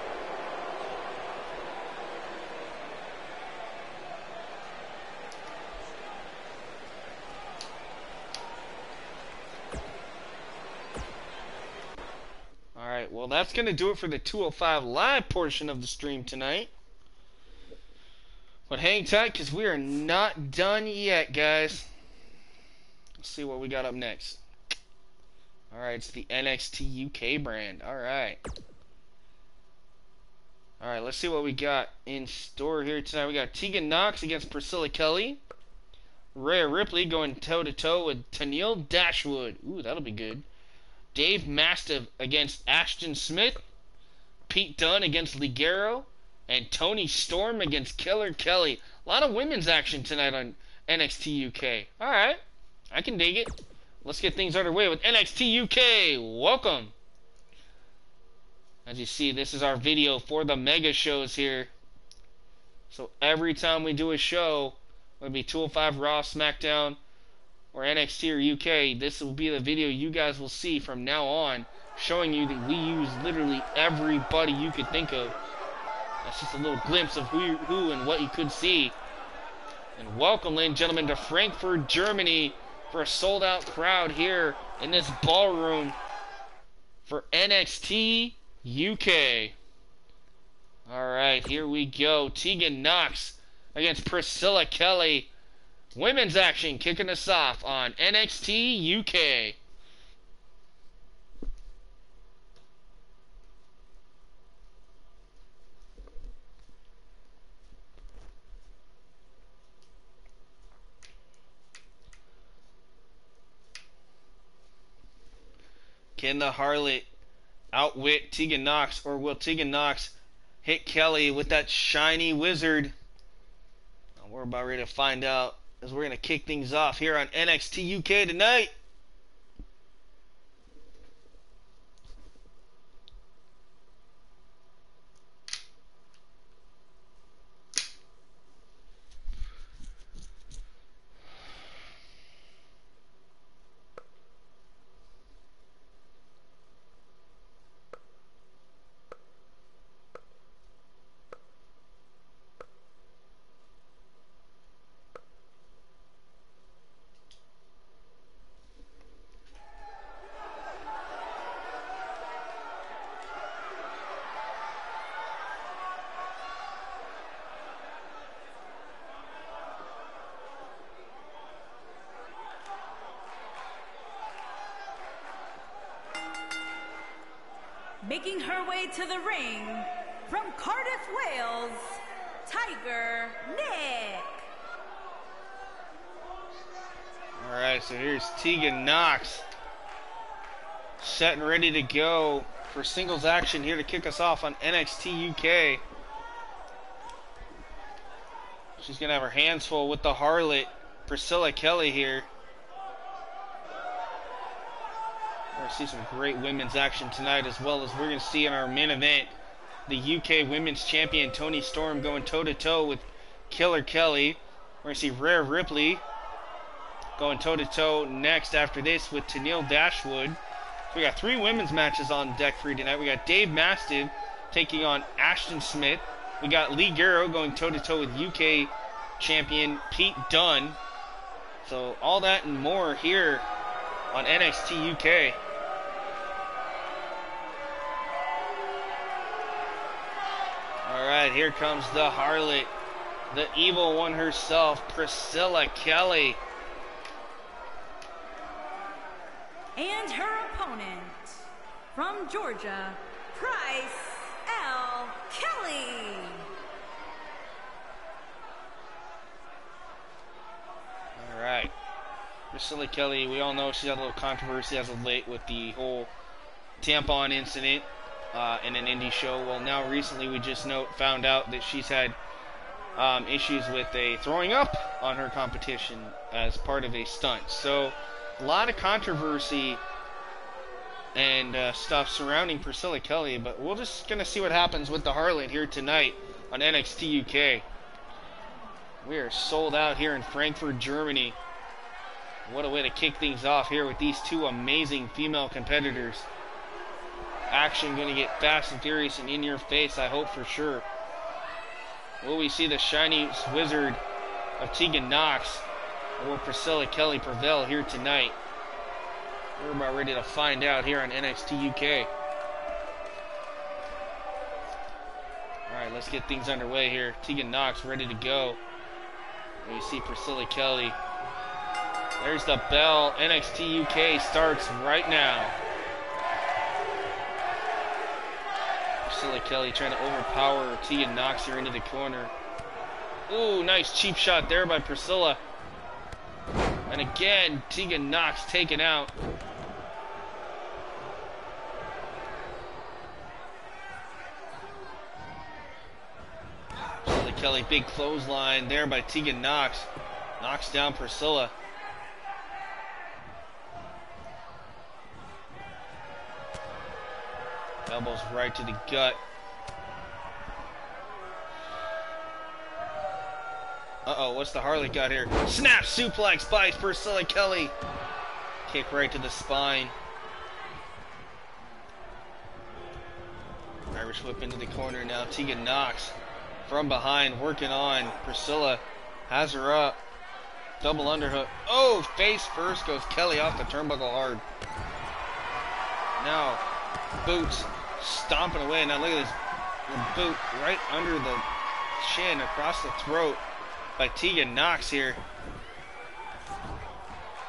Alright, well that's going to do it for the 205 Live portion of the stream tonight. But hang tight because we are not done yet, guys. Let's see what we got up next. Alright, it's the NXT UK brand. Alright. Alright, let's see what we got in store here tonight. We got Tegan Knox against Priscilla Kelly. Rhea Ripley going toe-to-toe with Tennille Dashwood. Ooh, that'll be good. Dave Mastiff against Ashton Smith. Pete Dunne against Ligero. And Tony Storm against Killer Kelly. A lot of women's action tonight on NXT UK. Alright, I can dig it. Let's get things underway with NXT UK. Welcome. As you see, this is our video for the mega shows here. So every time we do a show, whether it be 205 Raw, SmackDown, or NXT or UK, this will be the video you guys will see from now on, showing you that we use literally everybody you could think of. That's just a little glimpse of who and what you could see. And welcome, ladies and gentlemen, to Frankfurt, Germany, for a sold-out crowd here in this ballroom for NXT UK. Alright, here we go. Tegan Knox against Priscilla Kelly. Women's action kicking us off on NXT UK. Can the Harlot outwit Tegan Knox, or will Tegan Knox hit Kelly with that shiny wizard? We're about ready to find out, as we're going to kick things off here on NXT UK tonight. Making her way to the ring from Cardiff, Wales, Tiger Nick. Alright, so here's Tegan Knox. Set and ready to go for singles action here to kick us off on NXT UK. She's going to have her hands full with the harlot, Priscilla Kelly here. We're going to see some great women's action tonight, as well as we're going to see in our main event the UK Women's Champion Toni Storm going toe-to-toe with Killer Kelly. We're going to see Rhea Ripley going toe-to-toe next after this with Tenille Dashwood. So we got 3 women's matches on deck for you tonight. We got Dave Mastiff taking on Ashton Smith. We got Lee Guerrero going toe-to-toe with UK champion Pete Dunne. So all that and more here on NXT UK. Alright, here comes the harlot, the evil one herself, Priscilla Kelly. And her opponent, from Georgia, Price L. Kelly. Alright. Priscilla Kelly, we all know she's had a little controversy as of late with the whole tampon incident in an indie show. Well, now recently we just found out that she's had issues with throwing up on her competition as part of a stunt. So, a lot of controversy and stuff surrounding Priscilla Kelly, but we're just going to see what happens with the harlot here tonight on NXT UK. We are sold out here in Frankfurt, Germany. What a way to kick things off here with these 2 amazing female competitors. Action going to get fast and furious and in your face, I hope for sure. Will we see the shiny wizard of Tegan Knox, or will Priscilla Kelly prevail here tonight? We're about ready to find out here on NXT UK. Alright, let's get things underway here. Tegan Knox ready to go. And you see Priscilla Kelly. There's the bell. NXT UK starts right now. Priscilla Kelly trying to overpower Tegan Knox here into the corner. Ooh, nice cheap shot there by Priscilla. And again, Tegan Knox taken out. Priscilla Kelly, big clothesline there by Tegan Knox. Knocks down Priscilla. Elbows right to the gut. Uh-oh, what's the harlot got here? Snap suplex by Priscilla Kelly. Kick right to the spine. Irish whip into the corner now. Tegan Knox from behind working on Priscilla. Has her up. Double underhook. Oh, face first goes Kelly off the turnbuckle hard. Now, boots stomping away. Now look at this. The boot right under the chin across the throat by Tegan Knox here.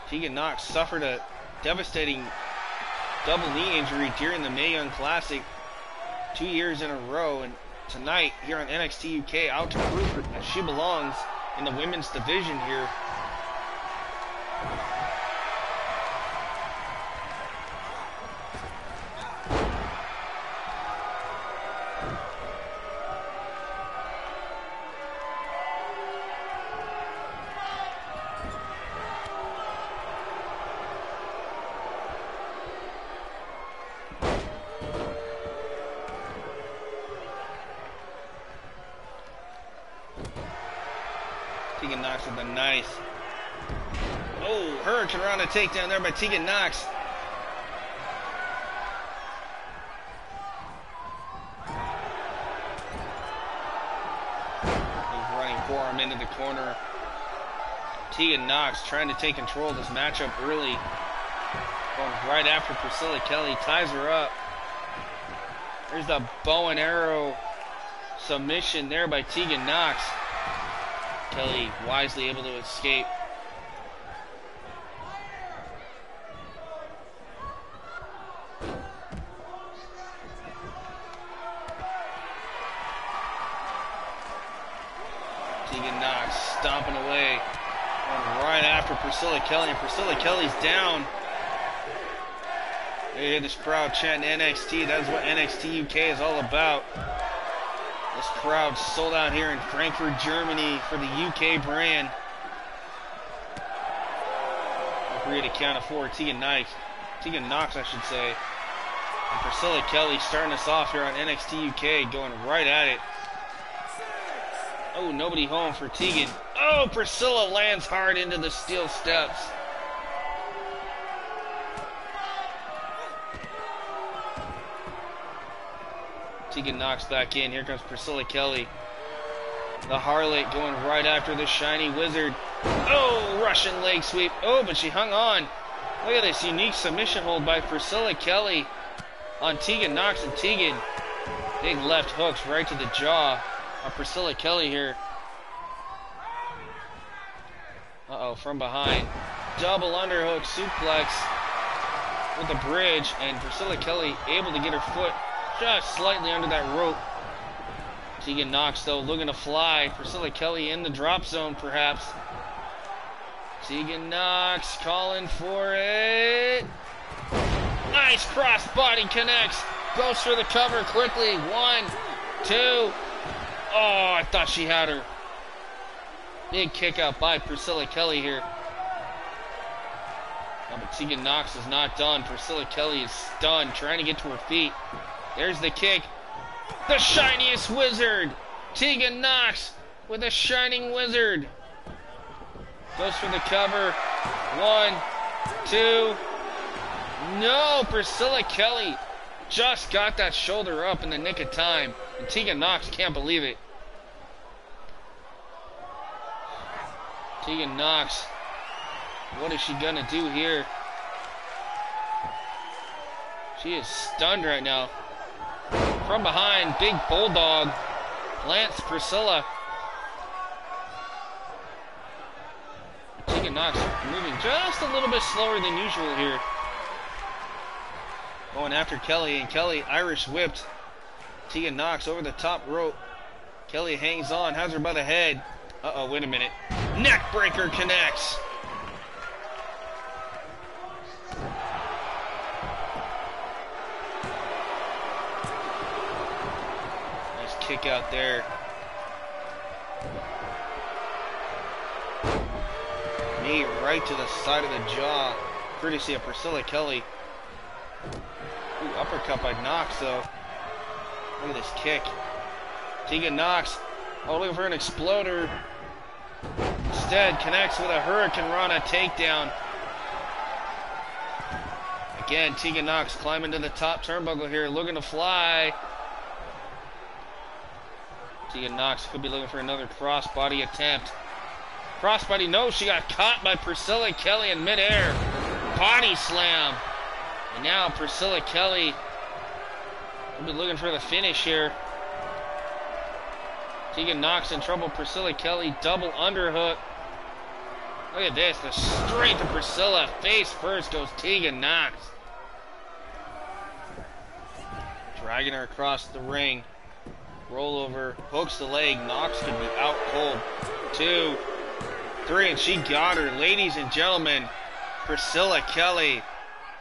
Tegan Knox suffered a devastating double knee injury during the Mae Young Classic 2 years in a row, and tonight here on NXT UK out to prove that she belongs in the women's division here. Tegan Knox with a nice, oh, Hurricane Rana takedown there by Tegan Knox. He's running forearm into the corner. Tegan Knox trying to take control of this matchup early. Going right after Priscilla Kelly, ties her up. There's the bow and arrow submission there by Tegan Knox. Kelly wisely able to escape. Tegan Knox stomping away. Going right after Priscilla Kelly, and Priscilla Kelly's down. You hear this crowd chanting NXT. That's what NXT UK is all about. This crowd sold out here in Frankfurt, Germany for the UK brand. Referee to count of 4. Tegan Knox, I should say. And Priscilla Kelly starting us off here on NXT UK, going right at it. Oh, nobody home for Tegan. Oh, Priscilla lands hard into the steel steps. Tegan Knox back in. Here comes Priscilla Kelly. The Harlot going right after the Shiny Wizard. Oh, Russian leg sweep. Oh, but she hung on. Look at this unique submission hold by Priscilla Kelly on Tegan Knox, and Tegan. Big left hooks right to the jaw of Priscilla Kelly here. Uh-oh, from behind. Double underhook suplex with the bridge, and Priscilla Kelly able to get her foot just slightly under that rope. Tegan Knox, though, looking to fly. Priscilla Kelly in the drop zone, perhaps. Tegan Knox calling for it. Nice cross body connects. Goes for the cover quickly. 1, 2. Oh, I thought she had her. Big kick out by Priscilla Kelly here. Oh, but Tegan Knox is not done. Priscilla Kelly is stunned, trying to get to her feet. There's the kick. The shiniest wizard. Tegan Knox with a shining wizard. Goes for the cover. 1, 2. No, Priscilla Kelly just got that shoulder up in the nick of time. And Tegan Knox can't believe it. Tegan Knox, what is she gonna do here? She is stunned right now. From behind, big bulldog plants Priscilla. Tegan Knox moving just a little bit slower than usual here. Going after Kelly, and Kelly Irish whipped Tegan Knox over the top rope. Kelly hangs on, has her by the head. Uh-oh, wait a minute. Neck breaker connects. Kick out there. Knee right to the side of the jaw, courtesy of Priscilla Kelly. Ooh, uppercut by Knox, though. Look at this kick. Tegan Knox, looking for an exploder. Instead, connects with a Hurricane Rana takedown. Again, Tegan Knox climbing to the top turnbuckle here, looking to fly. Tegan Knox could be looking for another crossbody attempt. Crossbody, no, she got caught by Priscilla Kelly in midair. Body slam. And now Priscilla Kelly will be looking for the finish here. Tegan Knox in trouble. Priscilla Kelly, double underhook. Look at this, the straight to Priscilla. Face first goes Tegan Knox. Dragging her across the ring. Rollover, hooks the leg. Knox could be out cold. 2, 3, and she got her. Ladies and gentlemen, Priscilla Kelly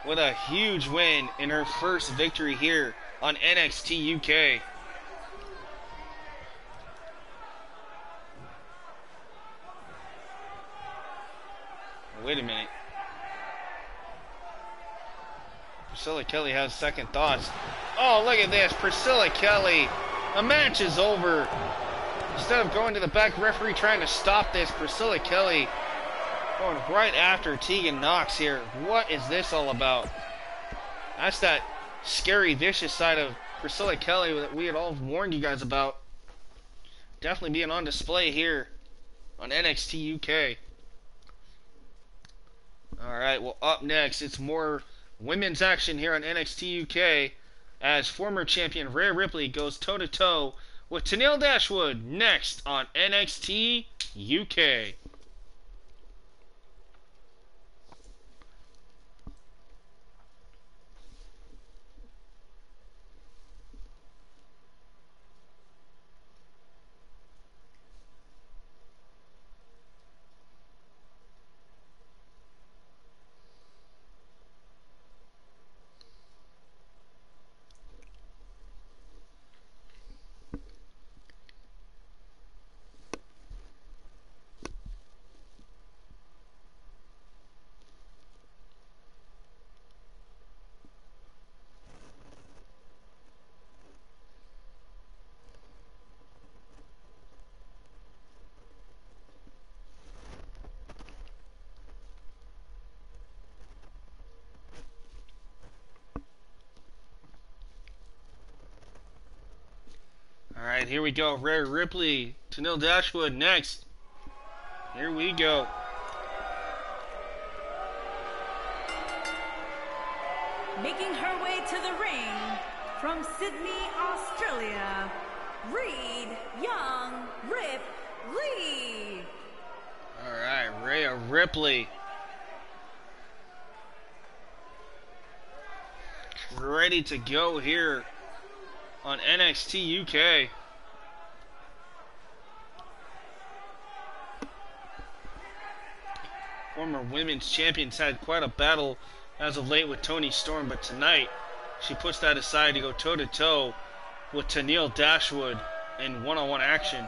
with a huge win in her first victory here on NXT UK. Wait a minute. Priscilla Kelly has second thoughts. Oh, look at this. Priscilla Kelly. The match is over. Instead of going to the back, referee trying to stop this, Priscilla Kelly going right after Tegan Knox here. What is this all about? That's that scary, vicious side of Priscilla Kelly that we had all warned you guys about. Definitely being on display here on NXT UK. Alright, well, up next, it's more women's action here on NXT UK as former champion Rhea Ripley goes toe-to-toe with Tenille Dashwood next on NXT UK. Alright, here we go. Rhea Ripley, Tenille Dashwood next. Here we go. Making her way to the ring from Sydney, Australia, Reed Young Rip Lee. Alright, Rhea Ripley. Ready to go here on NXT UK. Former women's champions had quite a battle as of late with Toni Storm, but tonight she puts that aside to go toe-to-toe with Tenille Dashwood in one-on-one action.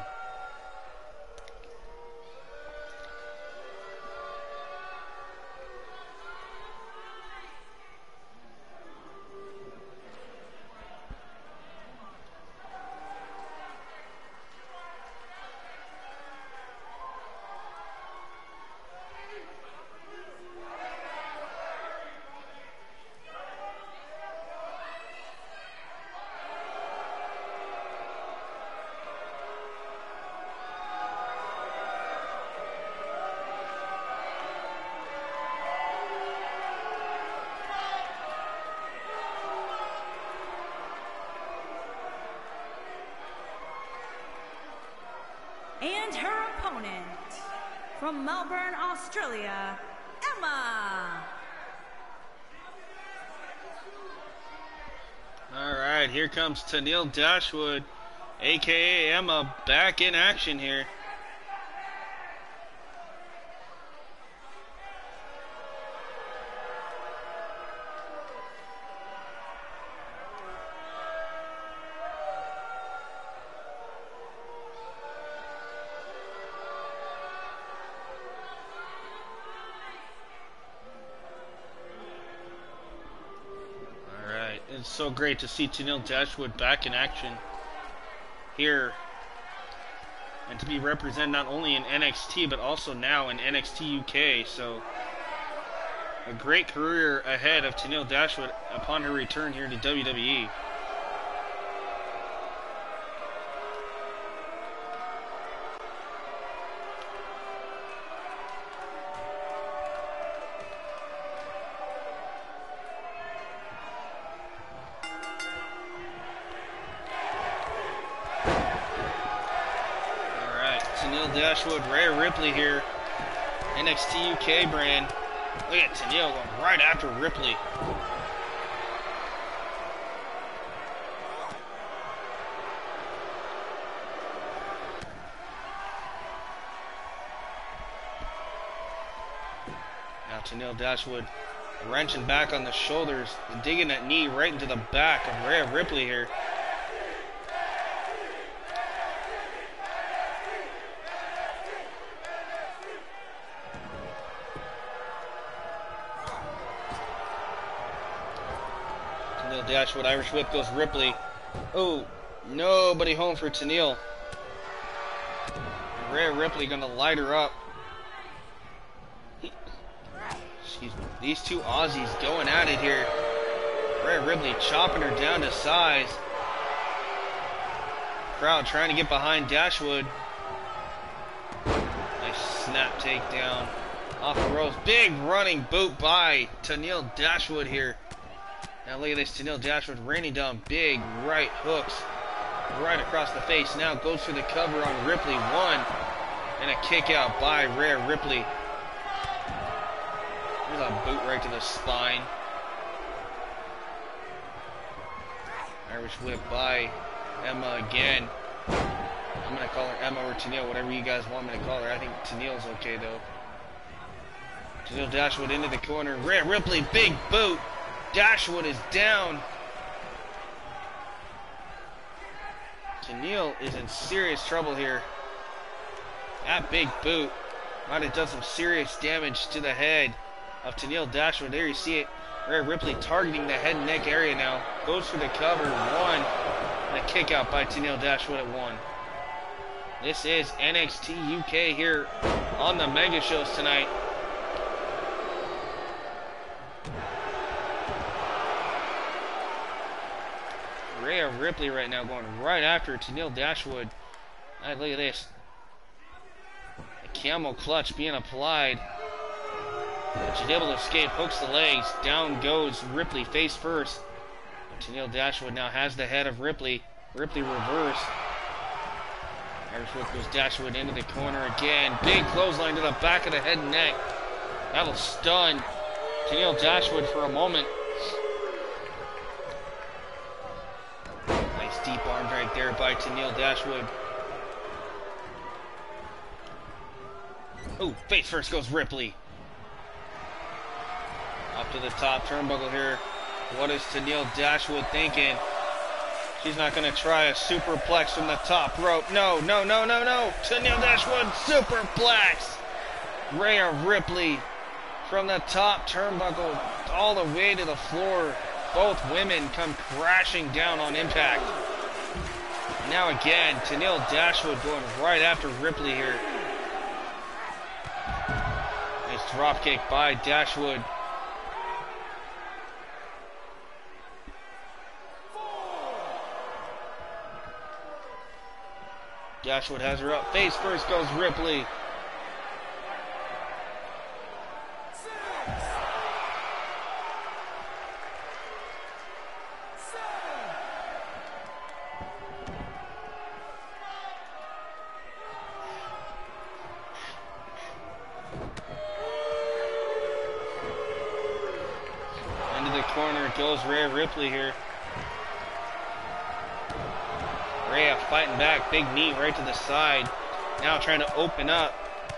And her opponent, from Melbourne, Australia, Emma. Alright, here comes Tenille Dashwood, aka Emma, back in action here. It's so great to see Tenille Dashwood back in action here, and to be represented not only in NXT but also now in NXT UK. So a great career ahead of Tenille Dashwood upon her return here to WWE. Tenille Dashwood, Rhea Ripley here, NXT UK brand. Look at Tenille going right after Ripley. Now Tenille Dashwood wrenching back on the shoulders, digging that knee right into the back of Rhea Ripley here. Dashwood, Irish whip goes Ripley. Oh, nobody home for Tenille. Rhea Ripley gonna light her up. Excuse me. These two Aussies going at it here. Rhea Ripley chopping her down to size. Crowd trying to get behind Dashwood. Nice snap takedown off the ropes. Big running boot by Tenille Dashwood here. Now look at this, Tenille Dashwood raining down big right hooks right across the face. Now goes for the cover on Ripley. One, and a kick out by Rhea Ripley. There's a boot right to the spine. Irish whip by Emma again. I'm going to call her Emma or Tenille, whatever you guys want me to call her. I think Tenille's okay though. Tenille Dashwood into the corner. Rhea Ripley, big boot. Dashwood is down. Tenille is in serious trouble here. That big boot might have done some serious damage to the head of Tenille Dashwood. There you see it. Rhea Ripley targeting the head and neck area now. Goes for the cover. One. And a kick out by Tenille Dashwood at one. This is NXT UK here on the Mega Shows tonight. Rhea Rhea Ripley right now going right after Tennille Dashwood. All right, look at this. A camel clutch being applied. But she's able to escape, hooks the legs. Down goes Ripley face first. Tennille Dashwood now has the head of Ripley. Ripley reverse. Irish whip goes Dashwood into the corner again. Big clothesline to the back of the head and neck. That'll stun Tennille Dashwood for a moment. Nice deep arms right there by Tennille Dashwood. Oh, face first goes Ripley. Up to the top turnbuckle here. What is Tennille Dashwood thinking? She's not going to try a superplex from the top rope. No, no, no, no, no. Tennille Dashwood, superplex. Rhea Ripley from the top turnbuckle all the way to the floor. Both women come crashing down on impact. Now again, Tennille Dashwood going right after Ripley here. Nice dropkick by Dashwood. Dashwood has her up. Face first goes Ripley. Into the corner goes Rhea Ripley here. Rhea fighting back, big knee right to the side. Now trying to open up.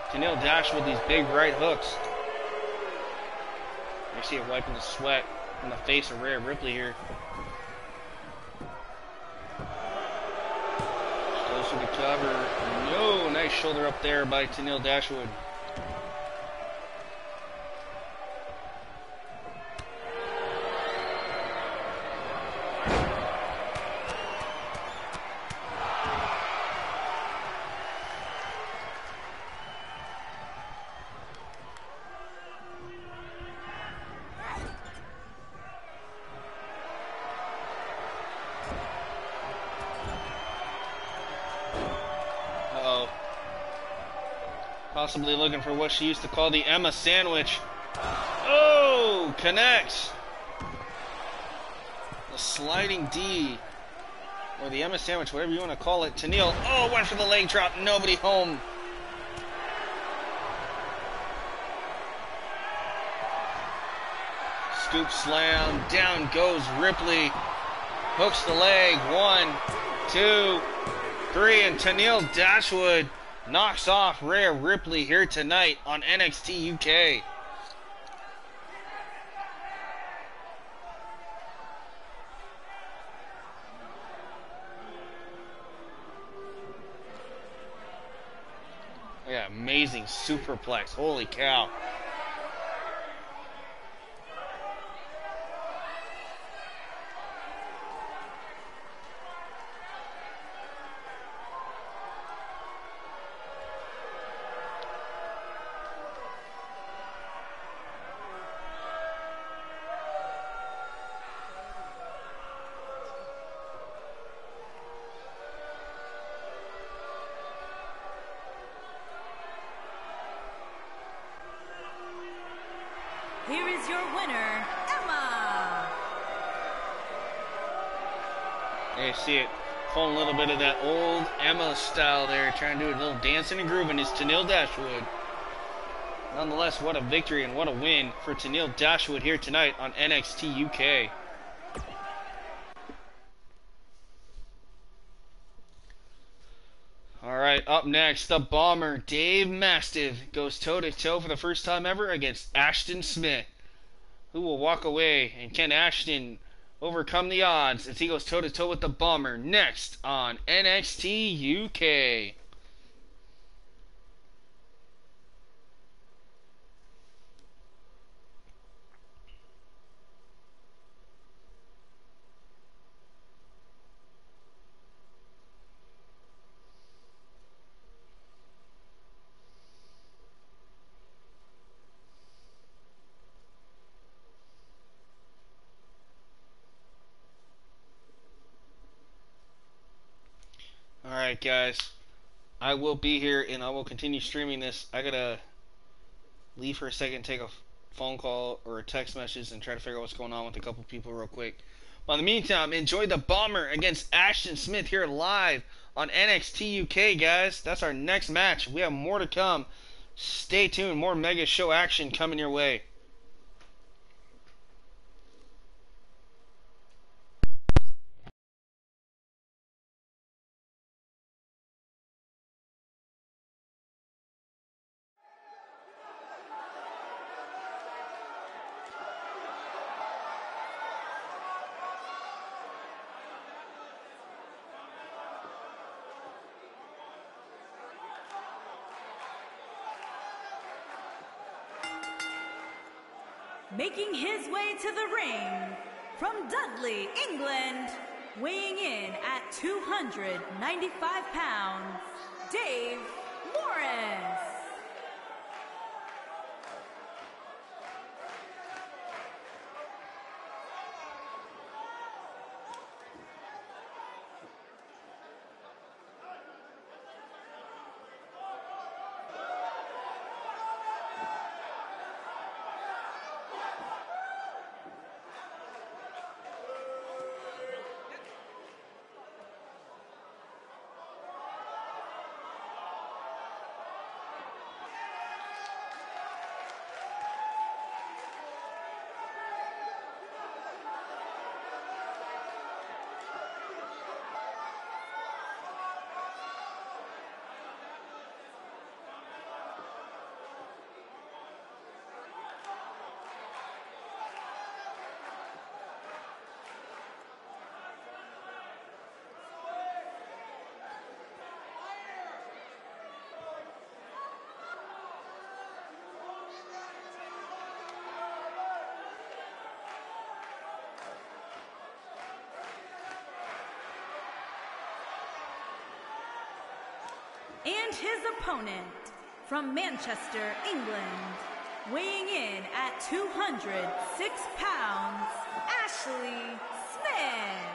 Tennille Dashwood with these big right hooks. You see her wiping the sweat from the face of Rhea Ripley here. She goes for the cover. No, nice shoulder up there by Tennille Dashwood. Possibly looking for what she used to call the Emma sandwich. Oh, connects. The sliding D, or the Emma sandwich, whatever you want to call it. Tennille, oh, went for the leg drop. Nobody home. Scoop slam. Down goes Ripley. Hooks the leg. 1, 2, 3, and Tennille Dashwood knocks off Rhea Ripley here tonight on NXT UK. Yeah, amazing superplex. Holy cow. Here is your winner, Emma. There you see it. Pulling a little bit of that old Emma style there. Trying to do a little dancing and grooving is Tennille Dashwood. Nonetheless, what a victory and what a win for Tennille Dashwood here tonight on NXT UK. Alright, up next, the Bomber, Dave Mastiff, goes toe-to-toe for the first time ever against Ashton Smith. Who will walk away, and can Ashton overcome the odds as he goes toe-to-toe with the Bomber next on NXT UK? guys. I will be here and I will continue streaming this. I gotta leave for a second, take a phone call or a text message, and try to figure out what's going on with a couple people real quick. But in the meantime, enjoy the Bomber against Ashton Smith here live on NXT UK, guys. That's our next match. We have more to come. Stay tuned. More Mega Show action coming your way. Making his way to the ring from Dudley, England, weighing in at 295 pounds, Dave Morris. And his opponent from Manchester, England, weighing in at 206 pounds, Ashley Smith.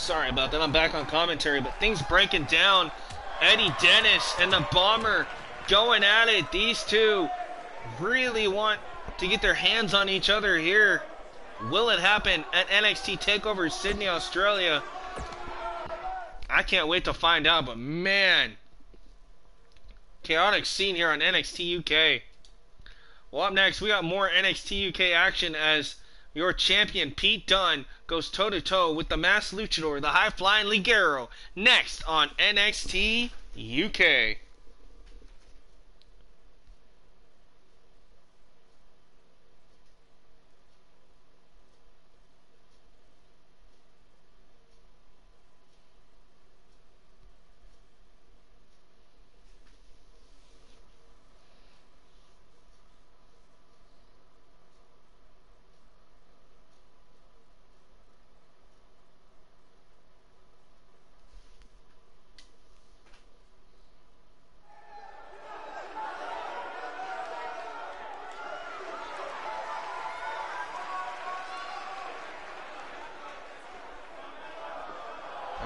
Sorry about that. I'm back on commentary, but things breaking down. Eddie Dennis and the Bomber going at it. These two really want to get their hands on each other here. Will it happen at NXT TakeOver Sydney, Australia? I can't wait to find out, but man, chaotic scene here on NXT UK. Well, up next, we got more NXT UK action as your champion, Pete Dunne, goes toe-to-toe with the masked luchador, the high-flying Ligero, next on NXT UK.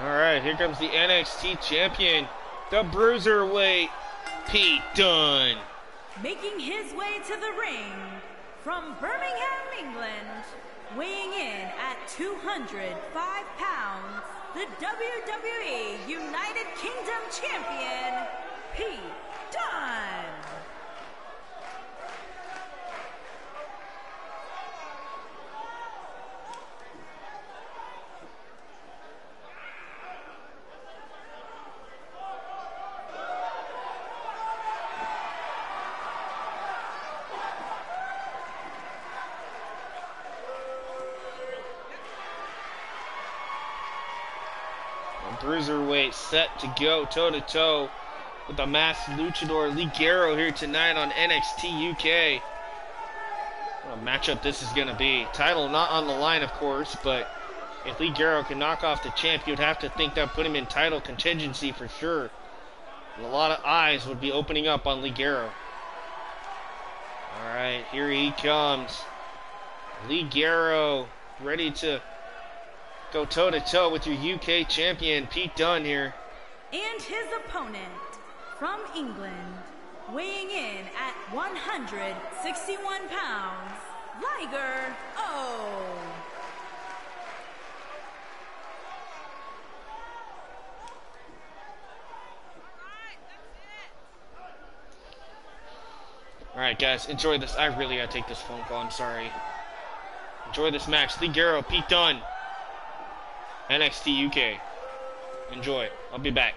Alright, here comes the NXT champion, the Bruiserweight, Pete Dunne. Making his way to the ring from Birmingham, England, weighing in at 205 pounds, the WWE United Kingdom champion, Pete Dunne. Bruiserweight set to go toe-to-toe with the masked luchador Ligero here tonight on NXT UK. What a matchup this is going to be. Title not on the line, of course, but if Ligero can knock off the champ, you'd have to think that put him in title contingency for sure. And a lot of eyes would be opening up on Ligero. Alright, here he comes. Ligero ready to go toe-to-toe with your UK champion, Pete Dunne here. And his opponent from England, weighing in at 161 pounds, Liger O. Alright guys, enjoy this. I really gotta take this phone call, I'm sorry. Enjoy this match. Ligero, Pete Dunne, NXT UK. Enjoy. I'll be back.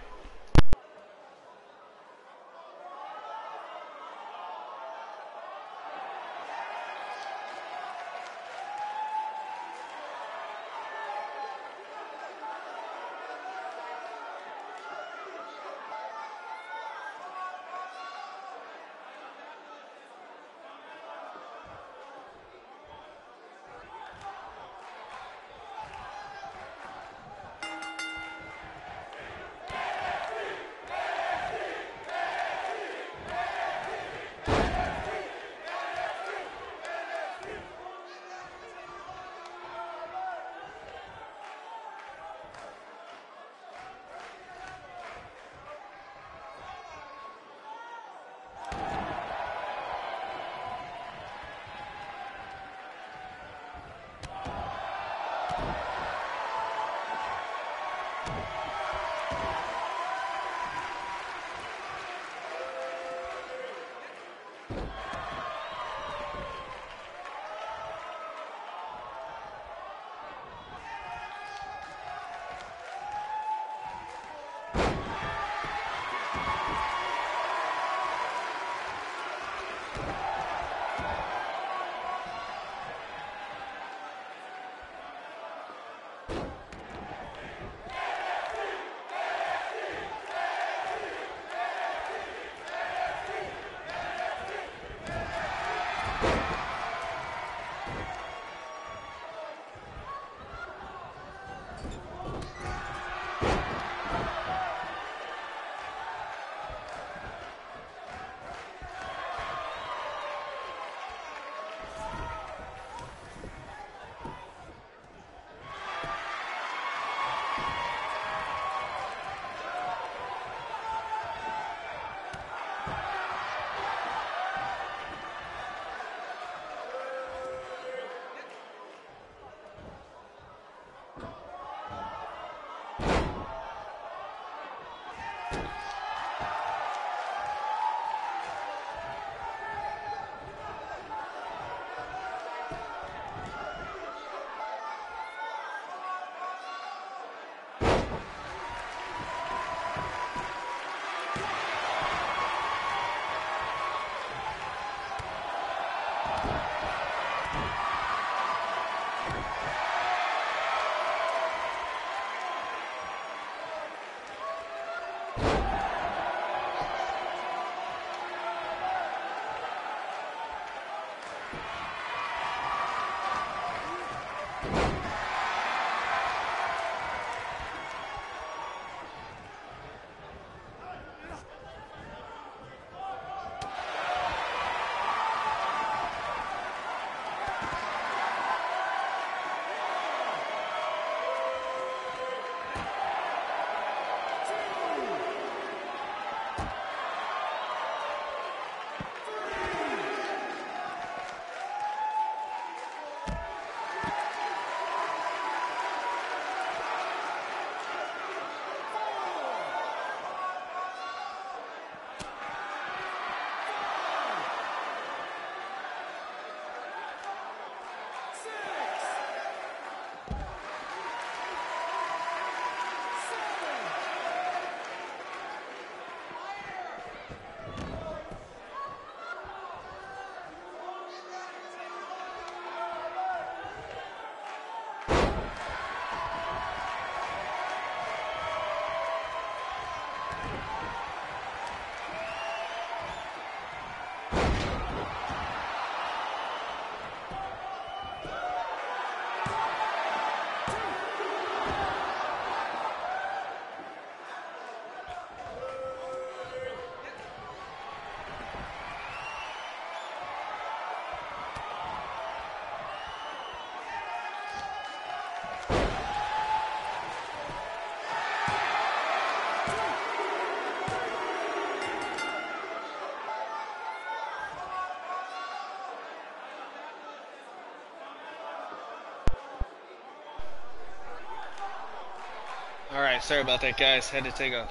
Alright, sorry about that, guys. Had to take a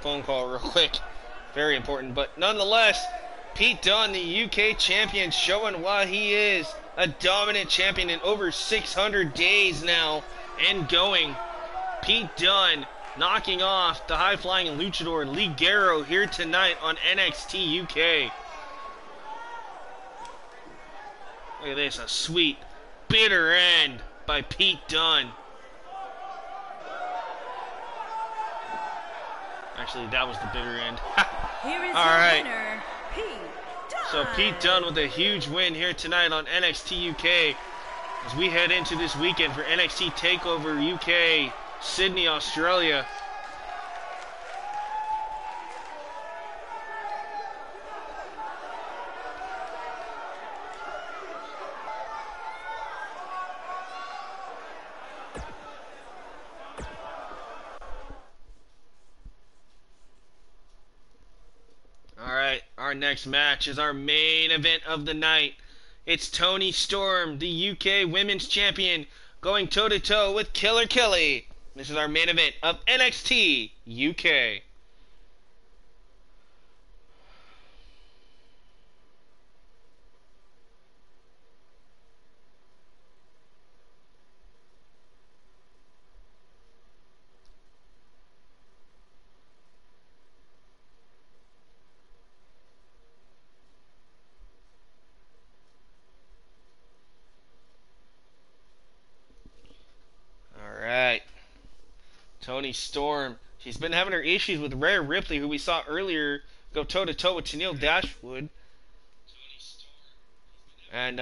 phone call real quick. Very important. But nonetheless, Pete Dunne, the UK champion, showing why he is a dominant champion in over 600 days now and going. Pete Dunne knocking off the high-flying luchador Ligero here tonight on NXT UK. Look at this, a sweet, bitter end by Pete Dunne. Actually, that was the bitter end. Here is All your right. winner, Pete Dunne. So Pete Dunne with a huge win here tonight on NXT UK as we head into this weekend for NXT TakeOver UK, Sydney, Australia. Alright, our next match is our main event of the night. It's Toni Storm, the UK Women's Champion, going toe-to-toe with Killer Kelly. This is our main event of NXT UK. Alright. Toni Storm. She's been having her issues with Rhea Ripley, who we saw earlier go toe-to-toe with Tennille Dashwood. And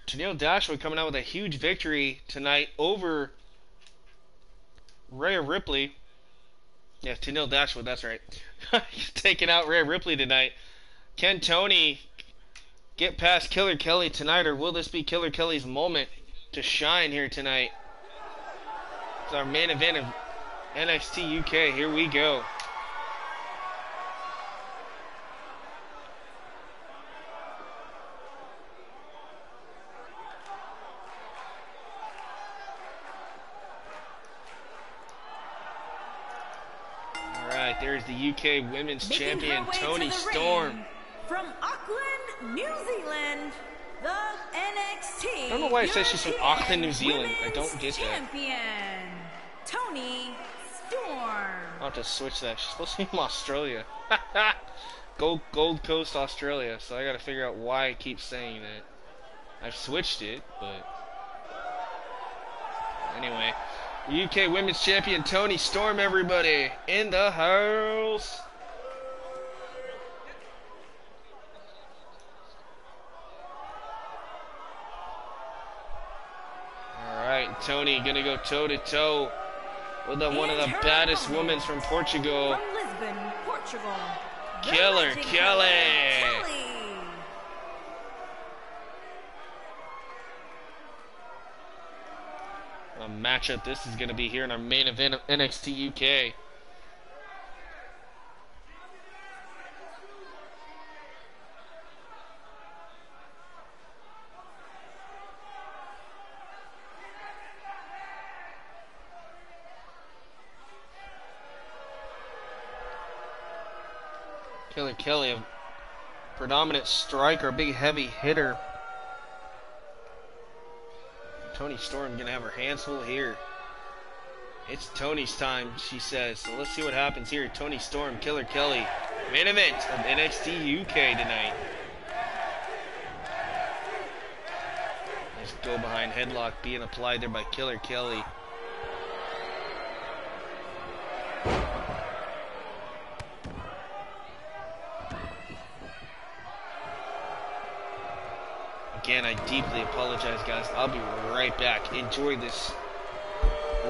Tennille Dashwood coming out with a huge victory tonight over Rhea Ripley. Yeah, Tennille Dashwood, that's right. Taking out Rhea Ripley tonight. Can Toni get past Killer Kelly tonight, or will this be Killer Kelly's moment to shine here tonight? It's our main event of NXT UK. Here we go. Alright, there's the UK Women's Making Champion, her way Toni to the Storm. ring, from Auckland, New Zealand, the NXT. I don't know why it says she's from European Auckland, New Zealand. I don't Women's get that. Champion, Toni Storm. I'll have to switch that. She's supposed to be from Australia. Gold Coast, Australia. So I gotta figure out why I keep saying that. I've switched it, but anyway. The UK Women's Champion Toni Storm, everybody, in the house. Alright, Toni gonna go toe-to-toe with one of the And her baddest opponent, women from Portugal. From Lisbon, Portugal, the Killer legendary Kelly. Kelly. A matchup this is going to be here in our main event of NXT UK. Killer Kelly, a predominant striker, a big heavy hitter. Toni Storm gonna have her hands full here. It's Toni's time, she says. So let's see what happens here. Toni Storm, Killer Kelly, main event of NXT UK tonight. Nice go behind headlock being applied there by Killer Kelly. Again, I deeply apologize, guys. I'll be right back. Enjoy this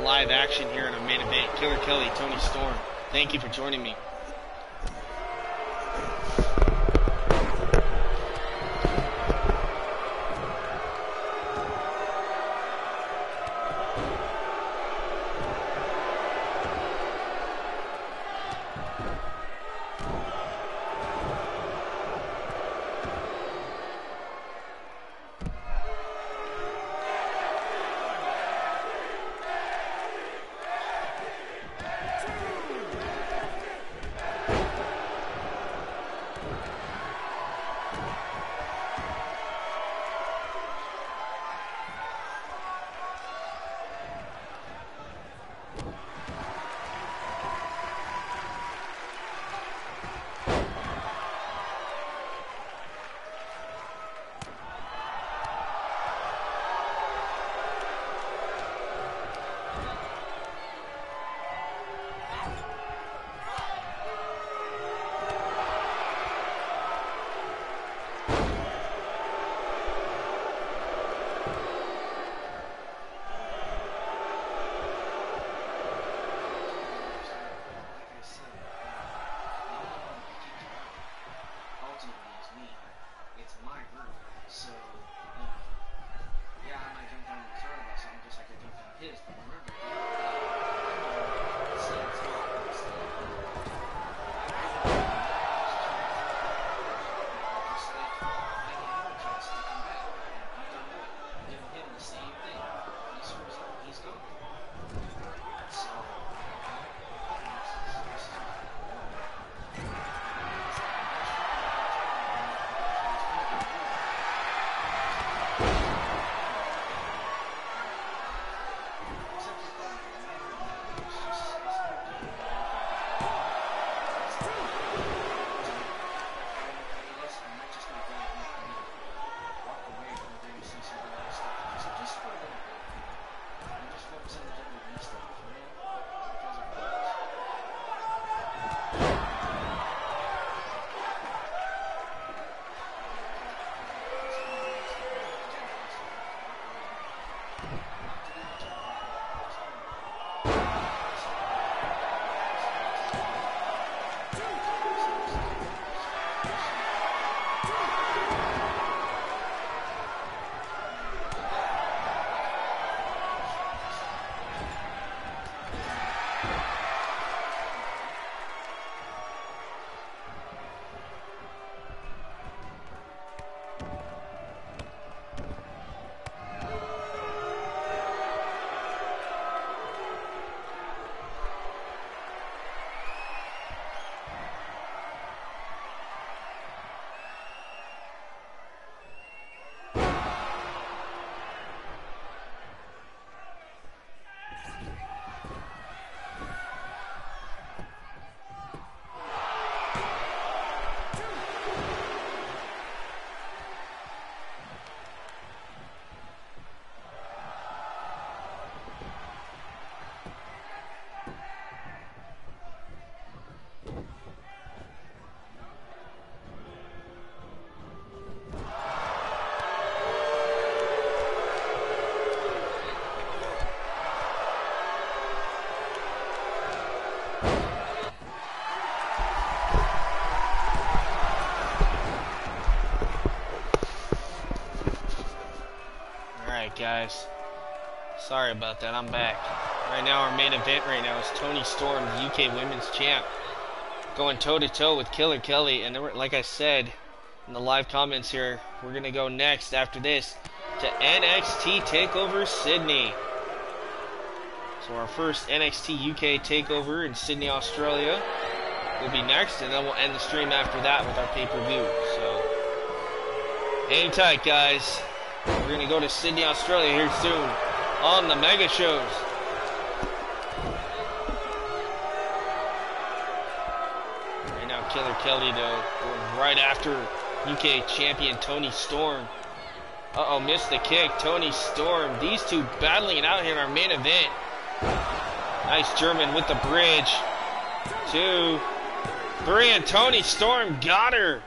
live action here in our main event. Killer Kelly, Toni Storm. Thank you for joining me. guys. Sorry about that, I'm back. Right now, our main event right now is Toni Storm, the UK Women's Champ, going toe-to-toe with Killer Kelly. And like I said in the live comments here, we're going to go next after this to NXT TakeOver Sydney. So our first NXT UK TakeOver in Sydney, Australia will be next, and then we'll end the stream after that with our pay-per-view. So, hang tight, guys. We're going to go to Sydney, Australia here soon on the Mega Shows. Right now, Killer Kelly, though, going right after UK champion Toni Storm. Uh-oh, missed the kick. Toni Storm. These two battling it out here in our main event. Nice German with the bridge. 2, 3, and Toni Storm got her.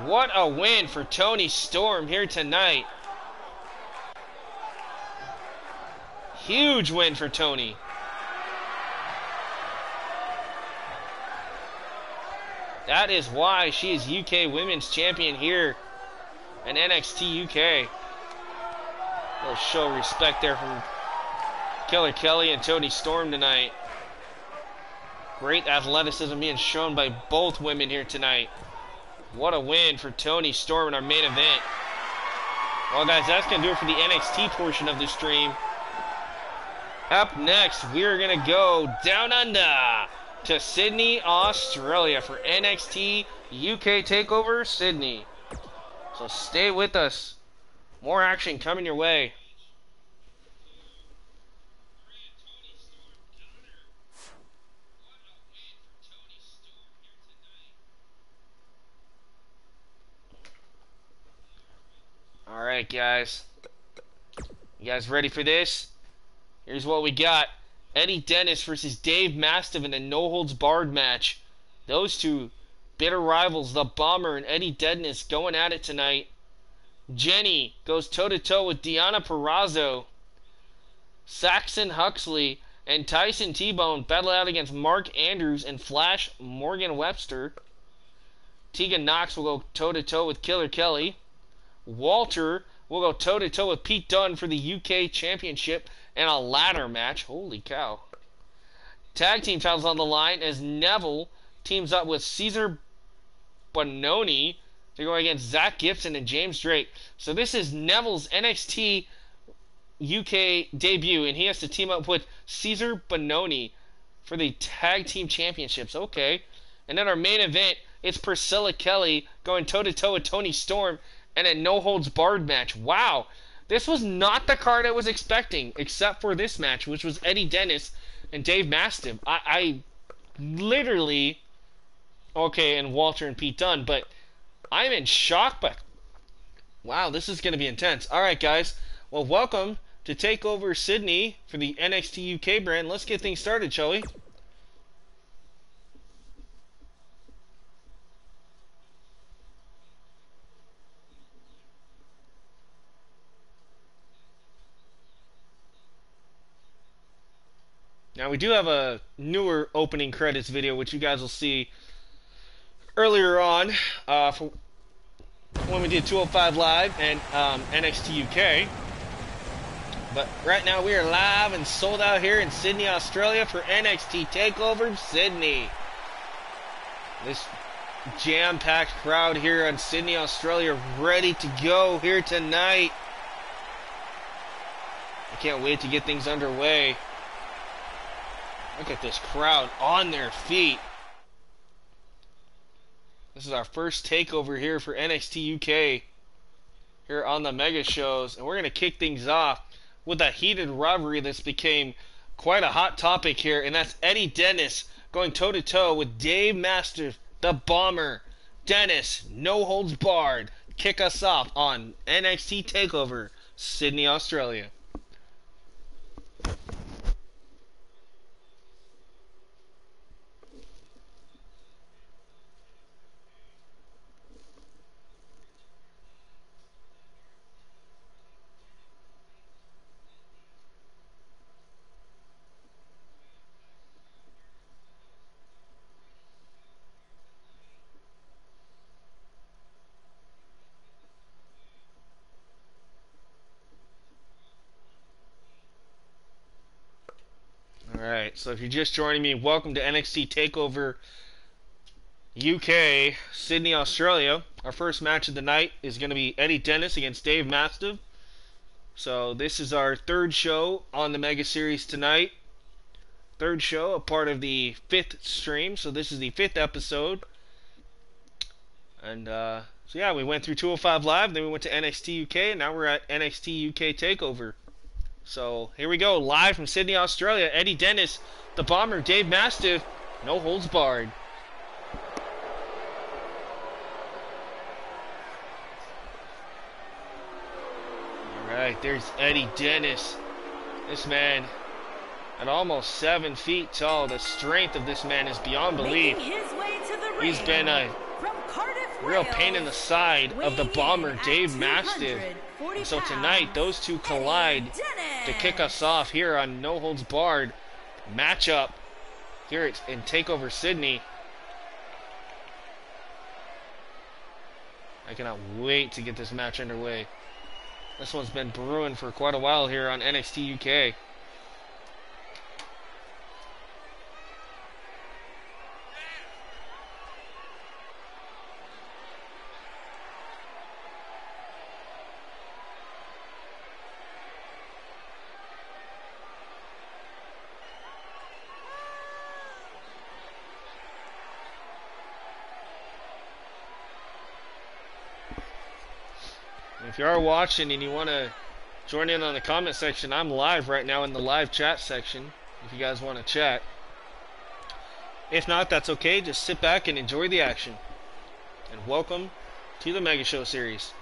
What a win for Toni Storm here tonight. Huge win for Toni. That is why she is UK Women's Champion here in NXT UK. We'll show respect there from Killer Kelly and Toni Storm tonight. Great athleticism being shown by both women here tonight. What a win for Toni Storm in our main event. Well, guys, that's going to do it for the NXT portion of the stream. Up next, we're going to go down under to Sydney, Australia for NXT UK TakeOver Sydney. So stay with us. More action coming your way. Alright, guys. You guys ready for this? Here's what we got. Eddie Dennis versus Dave Mastiff in a no-holds-barred match. Those two bitter rivals, the Bomber and Eddie Dennis, going at it tonight. Jenny goes toe-to-toe with Deonna Purrazzo. Saxon Huxley and Tyson T-Bone battle out against Mark Andrews and Flash Morgan Webster. Tegan Knox will go toe-to-toe with Killer Kelly. Walter will go toe-to-toe with Pete Dunne for the UK Championship and a ladder match. Holy cow. Tag team titles on the line as Neville teams up with Caesar Bononi. They're going against Zach Gibson and James Drake. So this is Neville's NXT UK debut, and he has to team up with Caesar Bononi for the tag team championships. Okay. And then our main event, it's Priscilla Kelly going toe-to-toe with Toni Storm and a no-holds-barred match. Wow. This was not the card I was expecting, except for this match, which was Eddie Dennis and Dave Mastiff. I literally... Okay, and Walter and Pete Dunne, but I'm in shock, but... Wow, this is going to be intense. Alright, guys. Well, welcome to TakeOver Sydney for the NXT UK brand. Let's get things started, shall we? Now, we do have a newer opening credits video, which you guys will see earlier on for when we did 205 Live and NXT UK. But right now, we are live and sold out here in Sydney, Australia for NXT TakeOver Sydney. This jam-packed crowd here in Sydney, Australia, ready to go here tonight. I can't wait to get things underway. Look at this crowd on their feet. This is our first takeover here for NXT UK here on the Mega Shows. And we're going to kick things off with a heated rivalry that's became quite a hot topic here. And that's Eddie Dennis going toe-to-toe with Dave Mastiff, the Bomber. Dennis, no holds barred. Kick us off on NXT TakeOver Sydney, Australia. So if you're just joining me, welcome to NXT TakeOver UK, Sydney, Australia. Our first match of the night is going to be Eddie Dennis against Dave Mastiff. So this is our third show on the Mega Series tonight. Third show, a part of the 5th stream. So this is the 5th episode. And so yeah, we went through 205 Live, then we went to NXT UK, and now we're at NXT UK TakeOver. So here we go, live from Sydney, Australia. Eddie Dennis, the Bomber, Dave Mastiff, no holds barred. Alright, there's Eddie Dennis. This man, at almost 7 feet tall, the strength of this man is beyond belief. He's been a real pain in the side of the Bomber, Dave Mastiff. And so tonight, those two collide to kick us off here on No Holds Barred matchup here in TakeOver Sydney. I cannot wait to get this match underway. This one's been brewing for quite a while here on NXT UK. If you are watching and you want to join in on the comment section, I'm live right now in the live chat section if you guys want to chat. If not, that's okay. Just sit back and enjoy the action. And welcome to the Mega Show series.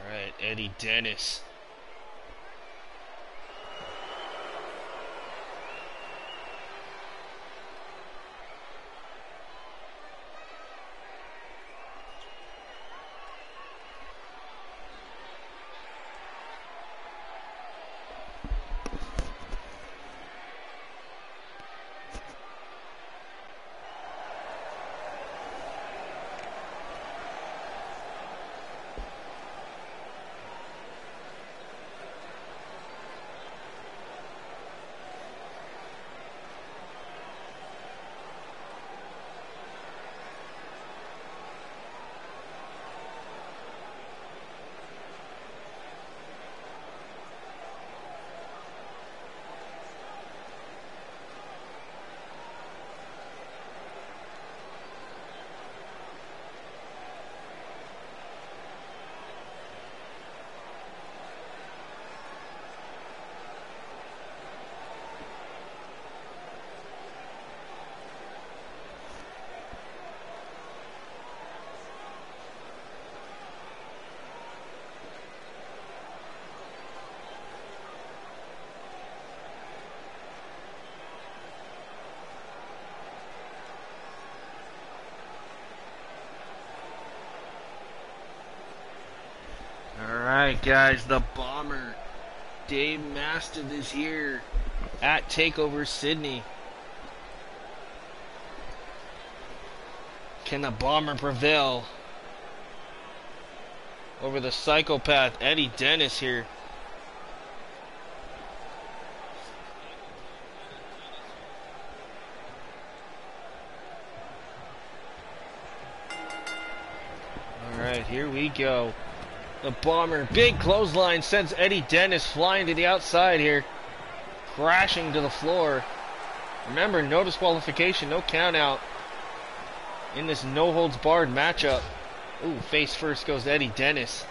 Alright, Eddie Dennis. Alright guys, the Bomber, Dave Mastiff is here at TakeOver Sydney. Can the Bomber prevail over the psychopath Eddie Dennis here? Alright, here we go. The Bomber, big clothesline, sends Eddie Dennis flying to the outside here. Crashing to the floor. Remember, no disqualification, no count out in this no holds barred matchup. Ooh, face first goes Eddie Dennis.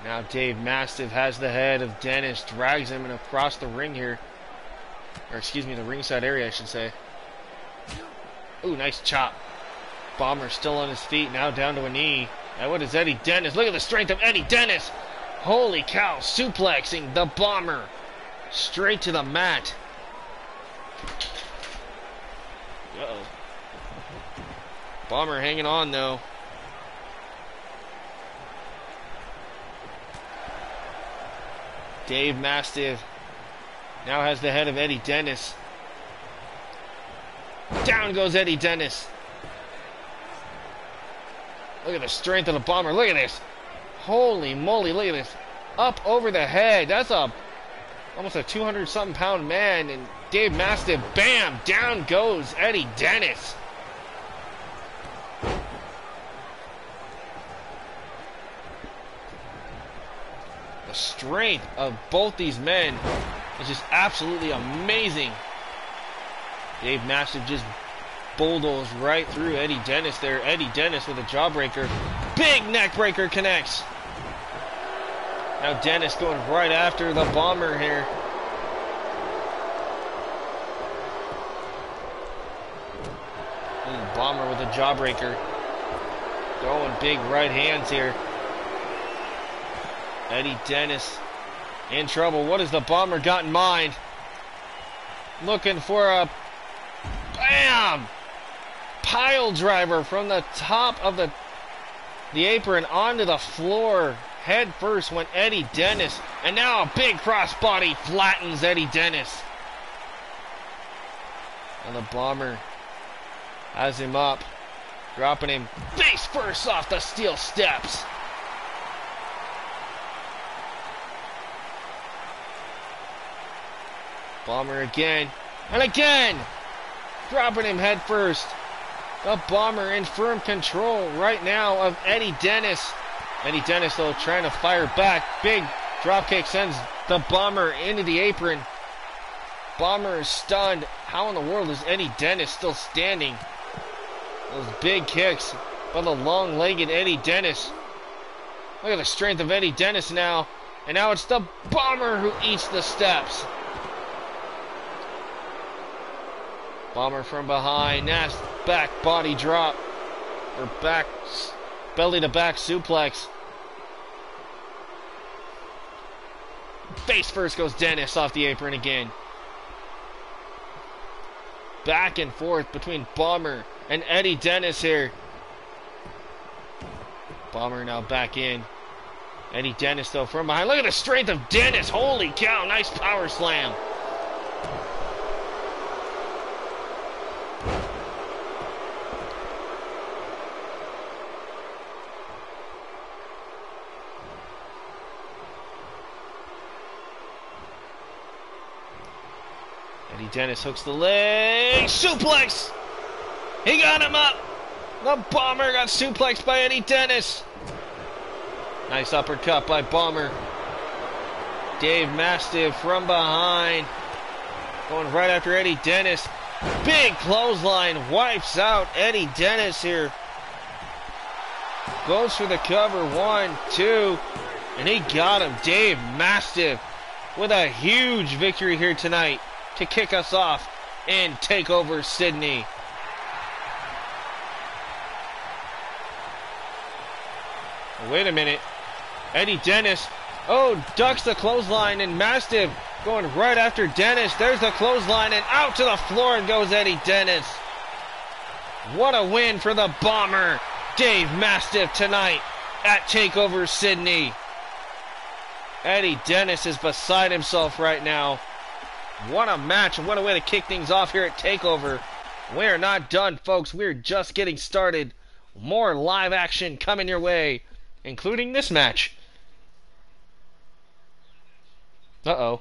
Now Dave Mastiff has the head of Dennis, drags him across the ring here. Or excuse me, the ringside area I should say. Ooh, nice chop. Bomber still on his feet, now down to a knee. Now what is Eddie Dennis? Look at the strength of Eddie Dennis. Holy cow, suplexing the Bomber straight to the mat. Uh-oh. Bomber hanging on though. Dave Mastiff Now has the head of Eddie Dennis. Down goes Eddie Dennis. Look at the strength of the Bomber. Look at this. Holy moly, look at this. Up over the head. That's almost a 200-something pound man. And Dave Mastiff, bam, down goes Eddie Dennis. The strength of both these men is just absolutely amazing. Dave Mastiff just bulldozed right through Eddie Dennis there. Eddie Dennis with a jawbreaker. Big neck breaker connects. Now Dennis going right after the Bomber here. Bomber with a jawbreaker. Going big right hands here. Eddie Dennis in trouble. What has the Bomber got in mind? Looking for a bam! Pile driver from the top of the apron onto the floor. Head first went Eddie Dennis. And now a big crossbody flattens Eddie Dennis. And the Bomber has him up. Dropping him face first off the steel steps. Bomber again. And again! Dropping him head first. The Bomber in firm control right now of Eddie Dennis. Eddie Dennis, though, trying to fire back. Big dropkick sends the Bomber into the apron. Bomber is stunned. How in the world is Eddie Dennis still standing? Those big kicks by the long-legged Eddie Dennis. Look at the strength of Eddie Dennis now. And now it's the Bomber who eats the steps. Bomber from behind. Nasty back body drop. Or back, belly to back suplex. Face first goes Dennis off the apron again. Back and forth between Bomber and Eddie Dennis here. Bomber now back in. Eddie Dennis though from behind. Look at the strength of Dennis. Holy cow, nice power slam. Eddie Dennis hooks the leg. Suplex! He got him up. The Bomber got suplexed by Eddie Dennis. Nice uppercut by Bomber. Dave Mastiff from behind. Going right after Eddie Dennis. Big clothesline. Wipes out Eddie Dennis here. Goes for the cover. 1, 2. And he got him. Dave Mastiff with a huge victory here tonight to kick us off in TakeOver Sydney. Wait a minute. Eddie Dennis, ducks the clothesline, and Mastiff going right after Dennis. There's the clothesline, and out to the floor and goes Eddie Dennis. What a win for the Bomber, Dave Mastiff, tonight at TakeOver Sydney. Eddie Dennis is beside himself right now. What a match, and what a way to kick things off here at TakeOver. We're not done, folks. We're just getting started. More live action coming your way, including this match. Uh-oh.